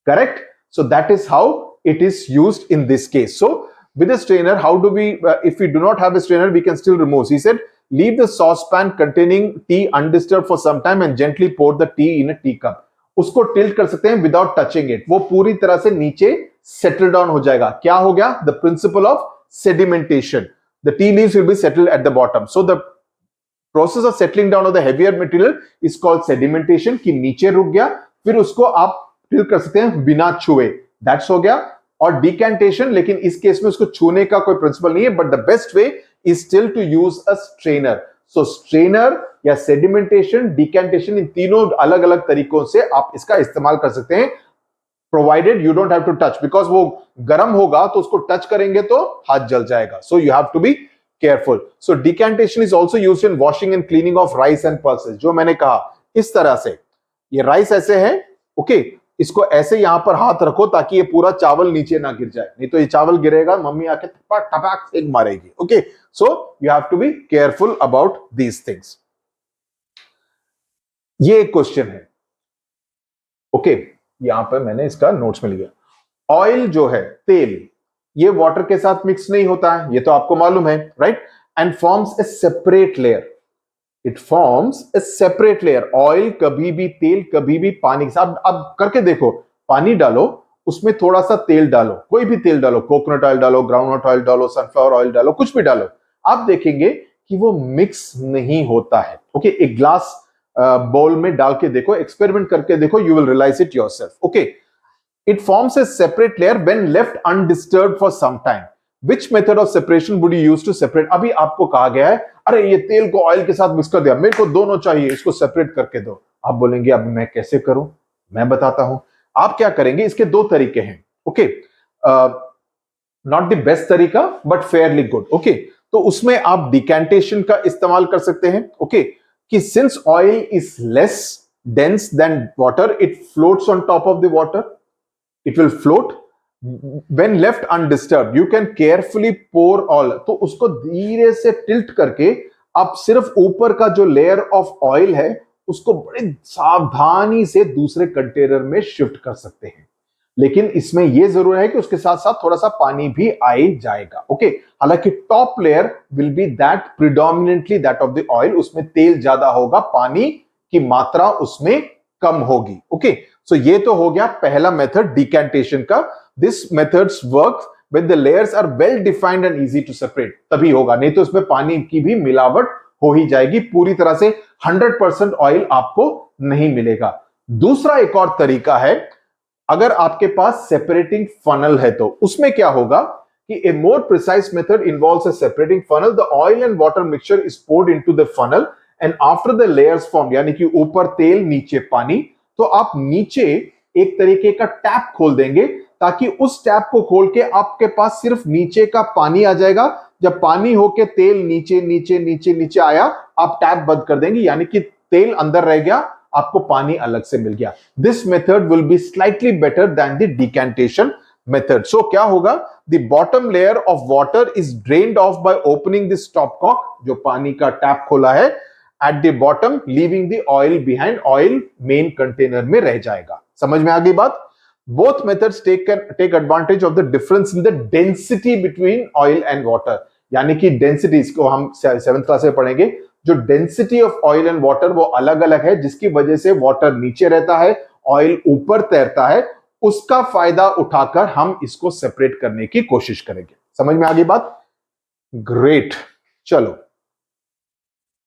correct. So that is how it is used in this case. So with a strainer, how do we, if we do not have a strainer, we can still remove. He said, leave the saucepan containing tea undisturbed for some time and gently pour the tea in a teacup. उसको tilt कर सकते हैं without touching it. वो पूरी तरह से नीचे settle down हो जाएगा। क्या हो गया, the principle of sedimentation. The tea leaves will be settled at the bottom. So the process of settling down of the heavier material is called sedimentation, कि नीचे रुक गया, फिर उसको आप टिल्ट कर सकते हैं बिना छुए, दैट्स हो गया। और डिकैंटेशन, लेकिन इस केस में उसको छूने का कोई प्रिंसिपल नहीं है, but the best way is still to use a strainer. So strainer या सेडिमेंटेशन, डिकैंटेशन, इन तीनों अलग अलग तरीकों से आप इसका इस्तेमाल कर सकते हैं, provided you don't have to touch, because वो गर्म होगा तो उसको टच करेंगे तो हाथ जल जाएगा, so you have to be careful. So decantation is also used in washing and cleaning of rice and pulses. जो मैंने कहा इस तरह से, ये राइस ऐसे है, ओके, इसको ऐसे यहां पर हाथ रखो ताकि ये पूरा चावल नीचे ना गिर जाए, नहीं तो ये चावल गिरेगा, मम्मी आके टपाक से मारेगी। Okay, so you have to be careful about these things. ये एक क्वेश्चन है, ओके, यहां पर मैंने इसका नोट्स में लिया। ऑयल जो है, तेल, ये वाटर के साथ मिक्स नहीं होता है, ये तो आपको मालूम है, right, and forms a separate layer, it forms a separate layer. Oil कभी भी, तेल कभी भी पानी के साथ, अब करके देखो, पानी डालो, उसमें थोड़ा सा तेल डालो, कोई भी तेल डालो, कोकोनट ऑयल डालो, ग्राउंडनट ऑयल डालो, सनफ्लावर ऑयल डालो, कुछ भी डालो, आप देखेंगे कि वो मिक्स नहीं होता है। ओके, एक ग्लास बाउल में डाल के देखो, एक्सपेरिमेंट करके देखो, you will realise it yourself. Okay, it forms a separate layer when left undisturbed for some time. Which method of separation would you use to separate? अभी आपको कहा गया है, अरे ये तेल को ऑयल के साथ मिक्स कर दिया, मेरे को दोनों चाहिए, इसको सेपरेट करके दो। आप बोलेंगे अब मैं कैसे करूं, मैं बताता हूं। आप क्या करेंगे, इसके दो तरीके हैं। ओके, नॉट द बेस्ट तरीका बट फेयरली गुड। ओके, तो उसमें आप डिकैंटेशन का इस्तेमाल कर सकते हैं। ओके, कि since oil is less dense than water, it floats on top of the water. It will float when left undisturbed. You can carefully pour oil. तो उसको धीरे से टिल्ट करके आप सिर्फ ऊपर का जो लेयर ऑफ ऑयल है उसको बड़ी सावधानी से दूसरे कंटेनर में शिफ्ट कर सकते हैं। लेकिन इसमें यह जरूर है कि उसके साथ साथ थोड़ा सा पानी भी आ ही जाएगा। ओके, हालांकि top layer will be that predominantly that of the oil, उसमें तेल ज्यादा होगा, पानी की मात्रा उसमें कम होगी। ओके, सो ये तो हो गया पहला मेथड डिकैंटेशन का। This methods work when the layers are well defined and easy to separate, तभी होगा, नहीं तो इसमें पानी की भी मिलावट हो ही जाएगी, पूरी तरह से 100% ऑयल आपको नहीं मिलेगा। दूसरा एक और तरीका है, अगर आपके पास सेपरेटिंग फनल है तो उसमें क्या होगा कि a more precise method involves a separating funnel. The oil and water mixture is poured into the funnel and after the layers formed, यानी कि ऊपर तेल नीचे पानी, तो आप नीचे एक तरीके का टैप खोल देंगे ताकि उस टैप को खोल के आपके पास सिर्फ नीचे का पानी आ जाएगा। जब पानी होके तेल नीचे नीचे नीचे नीचे आया, आप टैप बंद कर देंगे, यानी कि तेल अंदर रह गया, आपको पानी अलग से मिल गया। This method will be slightly better than the decantation method. So क्या होगा, the bottom layer of water is drained off by opening the stopcock, जो पानी का टैप खोला है, at the bottom leaving the oil behind, oil main container में रह जाएगा। समझ में आ गई बात? Both methods take advantage of the difference in the density between oil and water, यानी कि डेंसिटी, इसको हम 7th क्लास में पढ़ेंगे, जो density of oil and water वो अलग अलग है, जिसकी वजह से वाटर नीचे रहता है, ऑयल ऊपर तैरता है। उसका फायदा उठाकर हम इसको सेपरेट करने की कोशिश करेंगे। समझ में आ गई बात? ग्रेट, चलो।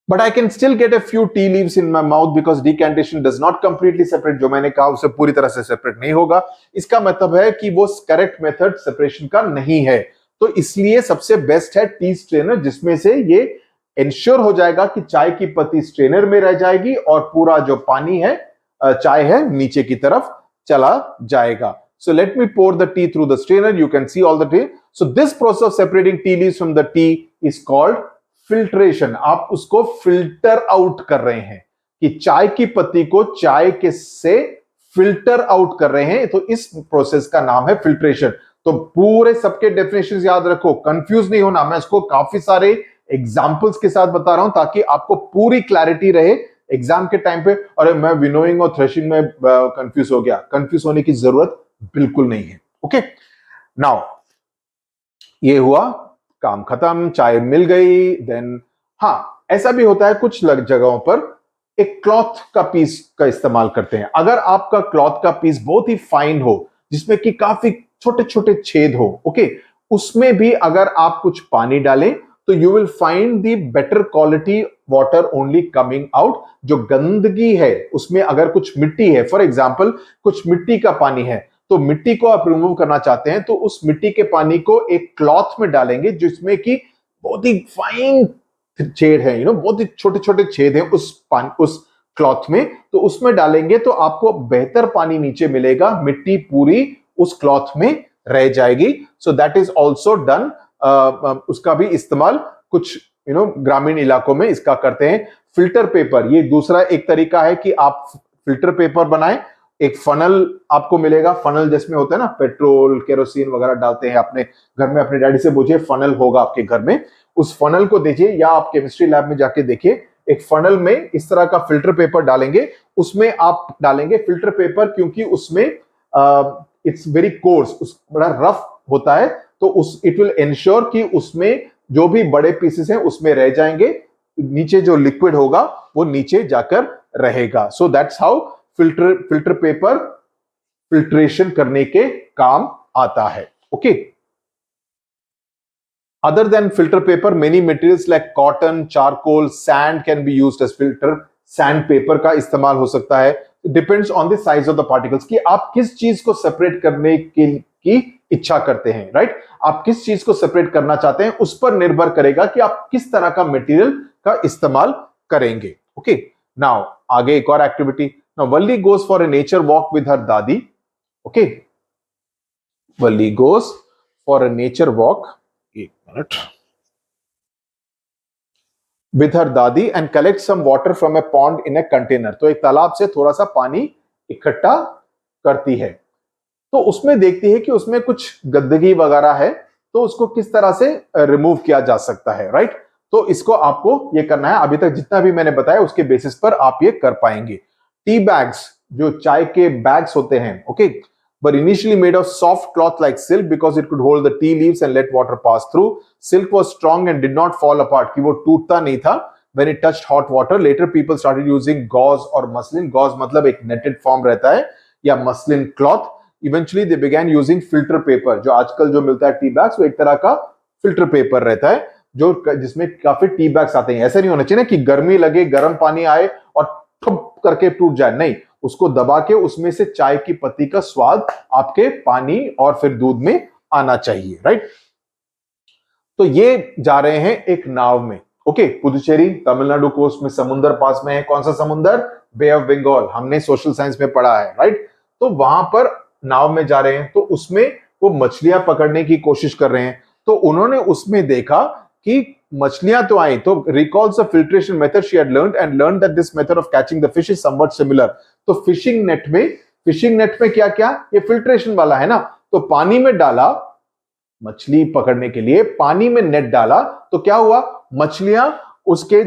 But I can still get a few tea leaves in my mouth because decantation does not completely separate, जो मैंने कहा उससे पूरी तरह से सेपरेट नहीं होगा। इसका मतलब है कि वो करेक्ट मेथड सेपरेशन का नहीं है, तो इसलिए सबसे बेस्ट है टी स्ट्रेनर, जिसमें से ये इंश्योर हो जाएगा कि चाय की पत्ती स्ट्रेनर में रह जाएगी और पूरा जो पानी है, चाय है, नीचे की तरफ चला जाएगा। So let me pour the tea through the strainer. You can see all the tea. So this process of separating tea leaves from the tea is called filtration. आप उसको फिल्टर आउट कर रहे हैं, कि चाय की पत्ती को चाय के से फिल्टर आउट कर रहे हैं, तो इस प्रोसेस का नाम है फिल्ट्रेशन। तो पूरे सबके डेफिनेशंस याद रखो, कंफ्यूज नहीं होना। मैं इसको काफी सारे एग्जाम्पल्स के साथ बता रहा हूं ताकि आपको पूरी क्लैरिटी रहे एग्जाम के टाइम पे। और मैं विनोइंग और थ्रेशिंग में कंफ्यूज हो गया, कंफ्यूज होने की जरूरत बिल्कुल नहीं है। ओके, नाउ ये हुआ, काम खत्म, चाय मिल गई। देन हाँ, ऐसा भी होता है कुछ जगहों पर एक क्लॉथ का पीस का इस्तेमाल करते हैं। अगर आपका क्लॉथ का पीस बहुत ही फाइन हो, जिसमें कि काफी छोटे छोटे छेद हो, ओके, उसमें भी अगर आप कुछ पानी डालें तो you will find the better quality water only coming out. जो गंदगी है उसमें अगर कुछ मिट्टी है, फॉर एग्जाम्पल कुछ मिट्टी का पानी है, तो मिट्टी को आप रिमूव करना चाहते हैं तो उस मिट्टी के पानी को एक क्लॉथ में डालेंगे जिसमें कि बहुत ही फाइन छेद है, बहुत ही छोटे छोटे छेद हैं उस क्लॉथ में, तो उसमें डालेंगे तो आपको बेहतर पानी नीचे मिलेगा, मिट्टी पूरी उस क्लॉथ में रह जाएगी। So that is also done. उसका भी इस्तेमाल कुछ ग्रामीण इलाकों में इसका करते हैं। फिल्टर पेपर, ये दूसरा एक तरीका है कि आप फिल्टर पेपर बनाएं। एक फनल आपको मिलेगा, फनल जिसमें होता है ना, पेट्रोल केरोसिन वगैरह डालते हैं। अपने घर में अपने डैडी से पूछिए, फनल होगा आपके घर में, उस फनल को देखिए, या आप केमिस्ट्री लैब में जाके देखिए, एक फनल में इस तरह का फिल्टर पेपर डालेंगे, उसमें आप डालेंगे फिल्टर पेपर, क्योंकि उसमें इट्स वेरी कोर्स, बड़ा रफ होता है, तो इट विल एंश्योर कि उसमें जो भी बड़े पीसेस हैं उसमें रह जाएंगे, नीचे जो लिक्विड होगा वो नीचे जाकर रहेगा। So that's how filter paper filtration करने के काम आता है। Okay, other than filter paper, many materials like cotton, charcoal, sand can be used as filter. Sand paper का इस्तेमाल हो सकता है। Depends on the size of the particles, कि आप किस चीज को सेपरेट करने की इच्छा करते हैं, राइट? आप किस चीज को सेपरेट करना चाहते हैं, उस पर निर्भर करेगा कि आप किस तरह का मटेरियल का इस्तेमाल करेंगे। ओके, नाउ आगे एक और activity. Now Valli goes for a nature walk with her dadi. Okay, Valli goes for a nature walk, एक मिनट, with her दादी and collect some water from a pond in a container. तो एक तालाब से थोड़ा सा पानी इकट्ठा करती है. तो उसमें देखती है कि उसमें कुछ गंदगी वगैरह है, तो उसको किस तरह से रिमूव किया जा सकता है. राइट, तो इसको आपको ये करना है. अभी तक जितना भी मैंने बताया उसके बेसिस पर आप ये कर पाएंगे. टी बैग्स, जो चाय के बैग्स होते हैं, okay, but initially made of soft cloth like silk because it could hold the tea leaves and let water pass through. Silk was strong and did not fall apart, कि वो टूटता नहीं था when it touched hot water. Later people started using gauze or muslin. Gauze मतलब एक netted form रहता है, या muslin cloth. Eventually they began using filter paper. जो आजकल जो मिलता है टी बैग्स, वो एक तरह का फिल्टर पेपर रहता है, जो जिसमें काफी टी बैग्स आते हैं. ऐसा नहीं होना चाहिए ना कि गर्मी लगे, गर्म पानी आए और ठुप करके टूट जाए. नहीं, उसको दबा के उसमें से चाय की पत्ती का स्वाद आपके पानी और फिर दूध में आना चाहिए. राइट, तो ये जा रहे हैं एक नाव में. ओके, पुदुचेरी तमिलनाडु कोस्ट में, समुद्र पास में है. कौन सा समुद्र? बे ऑफ बंगाल, हमने सोशल साइंस में पढ़ा है. राइट, तो वहां पर नाव में जा रहे हैं, तो उसमें वो मछलियां पकड़ने की कोशिश कर रहे हैं. तो उन्होंने उसमें देखा कि मछलियां तो आई, तो recalls the filtration method she had learned and learn that this method of catching the fish is somewhat similar. तो फिशिंग नेट में क्या क्या, ये फिल्ट्रेशन वाला है ना. तो पानी में डाला, मछली पकड़ने के लिए पानी में नेट डाला, तो क्या हुआ, मछलियां उसके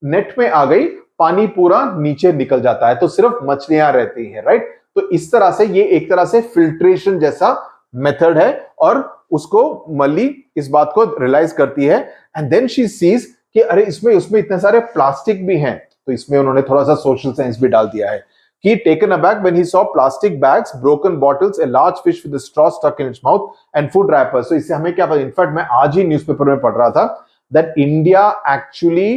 नेट में आ गई, पानी पूरा नीचे निकल जाता है, तो सिर्फ मछलियां रहती हैं. राइट, तो इस तरह से ये एक तरह से फिल्ट्रेशन जैसा मेथड है, और उसको मल्ली इस बात को रियलाइज करती है. एंड देन शी सीज कि अरे इसमें इतने सारे प्लास्टिक भी हैं, तो इसमें उन्होंने थोड़ा सा सोशल साइंस भी डाल दिया है. He taken aback when he saw plastic bags, broken bottles, a large fish with a straw stuck in its mouth and food wrappers. So इससे हमें क्या पता, इनफैक्ट मैं आज ही न्यूज़पेपर में पढ़ रहा था that India actually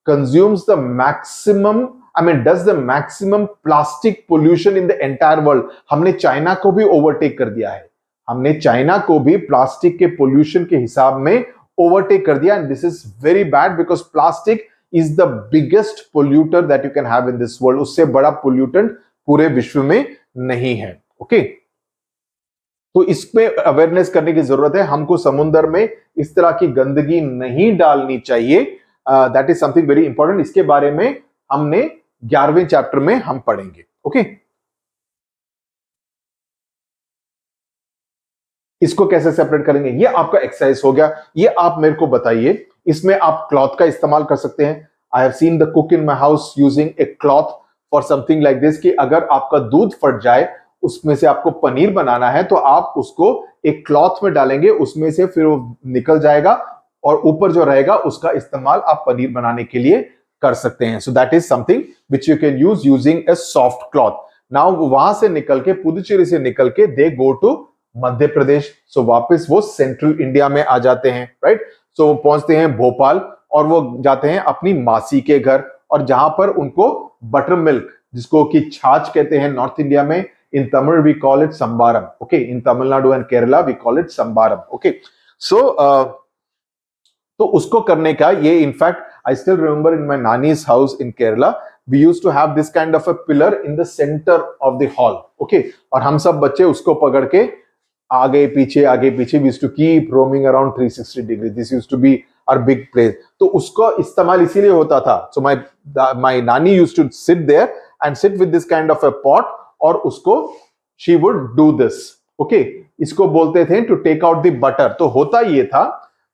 consumes the maximum, I mean does the maximum plastic pollution in the entire world. हमने चाइना को भी ओवरटेक कर दिया है, हमने चाइना को भी प्लास्टिक के पोल्यूशन के हिसाब में ओवरटेक कर दिया. And this is very bad because plastic is the biggest polluter that you can have in this world. उससे बड़ा pollutant पूरे विश्व में नहीं है. ओके, तो इसमें अवेयरनेस करने की जरूरत है. हमको समुद्र में इस तरह की गंदगी नहीं डालनी चाहिए. That is something very important. इसके बारे में हमने 11वें चैप्टर में हम पढ़ेंगे. ओके, इसको कैसे सेपरेट करेंगे, ये आपका एक्सरसाइज हो गया. ये आप मेरे को बताइए, इसमें आप क्लॉथ का इस्तेमाल कर सकते हैं. आई have seen the cook in my house using A cloth for something like this, कि अगर आपका दूध फट जाए, उसमें से आपको पनीर बनाना है, तो आप उसको एक क्लॉथ में डालेंगे, उसमें से फिर वो निकल जाएगा, और ऊपर जो रहेगा उसका इस्तेमाल आप पनीर बनाने के लिए कर सकते हैं. So that is something which you can use using A soft cloth. Now वहां से निकल के, पुदुचेरी से निकल के दे गो टू मध्य प्रदेश. सो वापस वो सेंट्रल इंडिया में आ जाते हैं. राइट, सो वो पहुंचते हैं भोपाल, और वो जाते हैं अपनी मासी के घर, और जहां पर उनको बटर मिल्क, जिसको कि छाछ कहते हैं नॉर्थ इंडिया में, in Tamil we call it sambaram. Okay, in Tamil Nadu and Kerala we call it sambaram. Okay, so तो उसको करने का ये, in fact I still remember in my nani's house in Kerala, we used to have this kind of a pillar in the center of the hall. Okay, और हम सब बच्चे उसको पकड़ के आगे पीछे we used to keep roaming around 360 degree. This used to be our big place. तो उसको इस्तेमाल इसीलिए होता था. So my nani used to sit there and sit with this kind of a pot, और उसको she would do this. Okay, इसको बोलते थे to take out the butter. तो होता ये था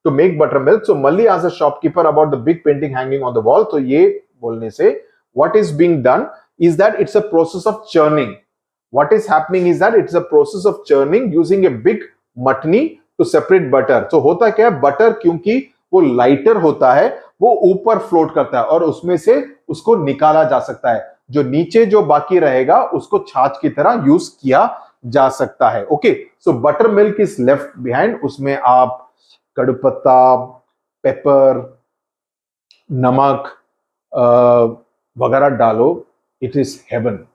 to make buttermilk. So Malli आज a shopkeeper about the big painting hanging on the wall. तो ये बोलने से what is being done is that it's a process of churning. What is happening is that it's a process of churning using a big matni to separate butter. So होता क्या है, butter क्योंकि वो lighter होता है, वो ऊपर float करता है, और उसमें से उसको निकाला जा सकता है. जो नीचे जो बाकी रहेगा उसको छाछ की तरह यूज किया जा सकता है. Okay, so buttermilk is left behind. उसमें आप कड़पत्ता, पेपर, नमक वगैरह डालो. It is heaven.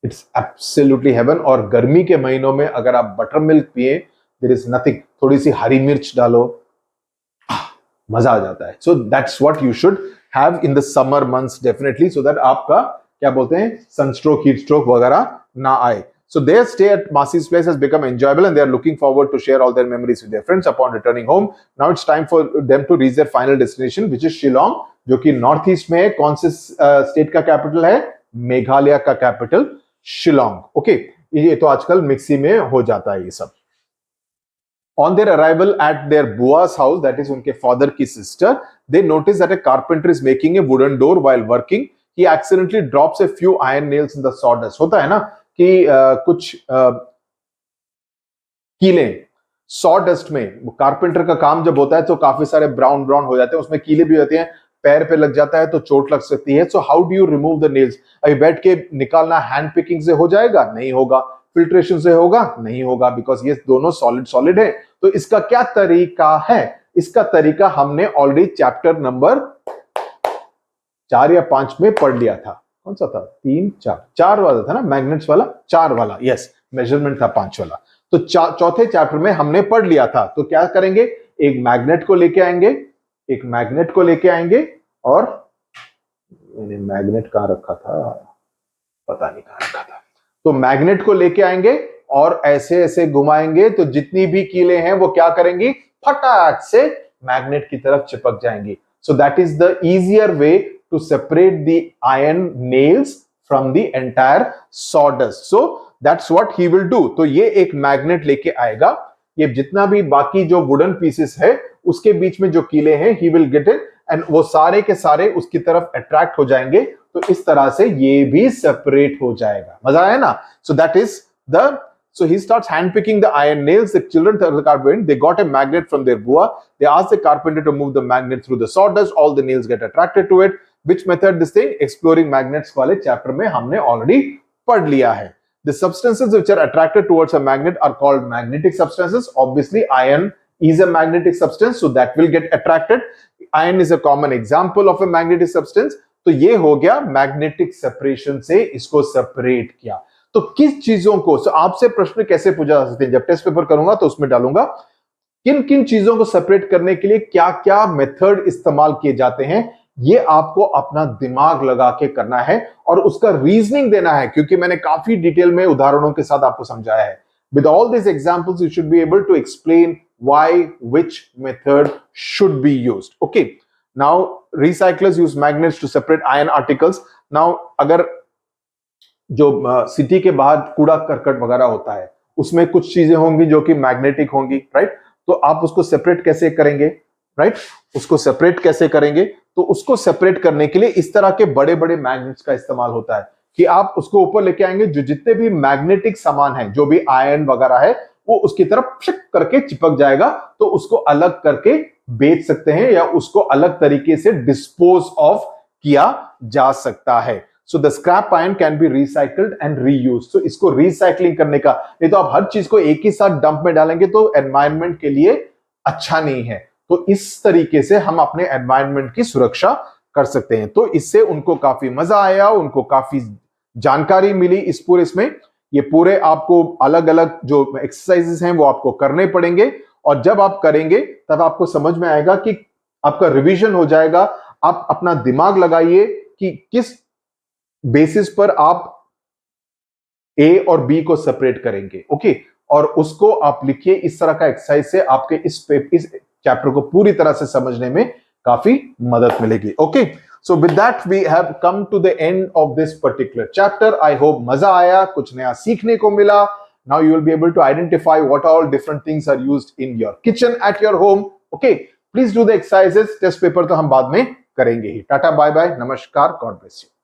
It's absolutely heaven. और गर्मी के महीनों में अगर आप बटर मिल्क पिए, देयर इज नथिंग. थोड़ी सी हरी मिर्च डालो, मजा आ जाता है. So that's what you should have in the summer months definitely, so that आपका क्या बोलते हैं सनस्ट्रोक, हीट स्ट्रोक वगैरह ना आए. So their stay at Masi's place has become enjoyable and they are looking forward to share all their memories with their friends upon returning home. Now it's time for them to reach their final destination, which is Shillong, जो कि north east में है. कौन से state का capital है? मेघालय का capital Shillong. Okay, ये तो आजकल मिक्सी में हो जाता है ये सब. On their arrival at their bua's house, that is उनके father की sister, they notice that a carpenter is making a wooden door while working. He accidentally drops a few iron nails in the sawdust. होता है ना कि कुछ कीले saw dust में, carpenter का काम जब होता है तो काफी सारे ब्राउन ब्राउन हो जाते हैं, उसमें कीले भी होते हैं, पैर पे लग जाता है तो चोट लग सकती है. So how do you remove the nails? अभी बैठ के निकालना हैंड पिकिंग से हो जाएगा? नहीं होगा. फिल्ट्रेशन से होगा? नहीं होगा, बिकॉज ये दोनों सॉलिड सॉलिड है. तो इसका क्या तरीका है? इसका तरीका हमने ऑलरेडी चैप्टर नंबर 4 या 5 में पढ़ लिया था. कौन सा था? 3 4 वाला था ना, मैग्नेट्स वाला. 4 वाला, यस. मेजरमेंट था 5 वाला. तो चौथे चैप्टर में हमने पढ़ लिया था. तो क्या करेंगे? एक मैग्नेट को लेके आएंगे, एक मैग्नेट को लेके आएंगे, और मैंने मैग्नेट कहां रखा था, पता नहीं कहां रखा था. तो मैग्नेट को लेके आएंगे और ऐसे ऐसे घुमाएंगे तो जितनी भी कीले हैं वो क्या करेंगी? फटाक से मैग्नेट की तरफ चिपक जाएंगी. So that is the easier way to separate the iron nails from the entire sawdust. So that's what he will do. तो ये एक मैग्नेट लेके आएगा. ये जितना भी बाकी जो वुडन पीसेस है उसके बीच में जो कीले हैं, he will get it, and वो सारे के सारे उसकी तरफ अट्रैक्ट हो जाएंगे. तो इस तरह से ये भी सेपरेट हो जाएगा. मजा आया ना? So that is the So he starts handpicking the iron nails. The children of the carpenter, they got a magnet from their bua. They asked the carpenter to move the magnet through the sawdust. All the nails get attracted to it. Which method? This thing exploring magnets वाले chapter में हमने already पढ़ लिया है. The substances which are attracted towards a magnet are called magnetic substances. Obviously, iron is a magnetic substance, so that will get attracted. Iron is a common example of a magnetic substance. तो ये हो गया magnetic separation से इसको separate किया. तो किस चीजों को, आपसे प्रश्न कैसे पूछा जा सकते हैं? जब टेस्ट पेपर करूंगा तो उसमें डालूंगा किन किन चीजों को सेपरेट करने के लिए क्या क्या मेथड इस्तेमाल किए जाते हैं. ये आपको अपना दिमाग लगा के करना है और उसका रीजनिंग देना है, क्योंकि मैंने काफी डिटेल में उदाहरणों के साथ आपको समझाया है. With all this examples you should be able to explain why which method should be used. Okay, now recyclers use magnets to separate iron articles. Now अगर जो सिटी के बाहर कूड़ा करकट वगैरह होता है उसमें कुछ चीजें होंगी जो कि मैग्नेटिक होंगी, राइट? तो आप उसको सेपरेट कैसे करेंगे, राइट? उसको सेपरेट कैसे करेंगे? तो उसको सेपरेट करने के लिए इस तरह के बड़े बड़े मैग्नेट्स का इस्तेमाल होता है कि आप उसको ऊपर लेके आएंगे, जो जितने भी मैग्नेटिक सामान है, जो भी आयरन वगैरह है, वो उसकी तरफ छिक करके चिपक जाएगा. तो उसको अलग करके बेच सकते हैं या उसको अलग तरीके से डिस्पोज ऑफ किया जा सकता है. So the scrap iron can be recycled and reused. So इसको रिसाइकलिंग करने का, नहीं तो आप हर चीज को एक ही साथ डंप में डालेंगे तो एनवायरनमेंट के लिए अच्छा नहीं है. तो इस तरीके से हम अपने एनवायरनमेंट की सुरक्षा कर सकते हैं. तो इससे उनको काफी मजा आया, उनको काफी जानकारी मिली इस पूरे इसमें. ये पूरे आपको अलग अलग जो एक्सरसाइजेस हैं वो आपको करने पड़ेंगे, और जब आप करेंगे तब आपको समझ में आएगा कि आपका रिवीजन हो जाएगा. आप अपना दिमाग लगाइए कि किस बेसिस पर आप ए और बी को सेपरेट करेंगे. ओके, और उसको आप लिखिए इस तरह का एक्सरसाइज से आपके इस चैप्टर को पूरी तरह से समझने में काफी मदद मिलेगी. Okay, so with that we have come to the end of this particular chapter. I hope मजा आया, कुछ नया सीखने को मिला. Now you will be able to identify what all different things are used in your kitchen at your home. Okay, please do the exercises. Test paper तो हम बाद में करेंगे ही. टाटा, बाय बाय, नमस्कार, गॉड ब्लेस यू.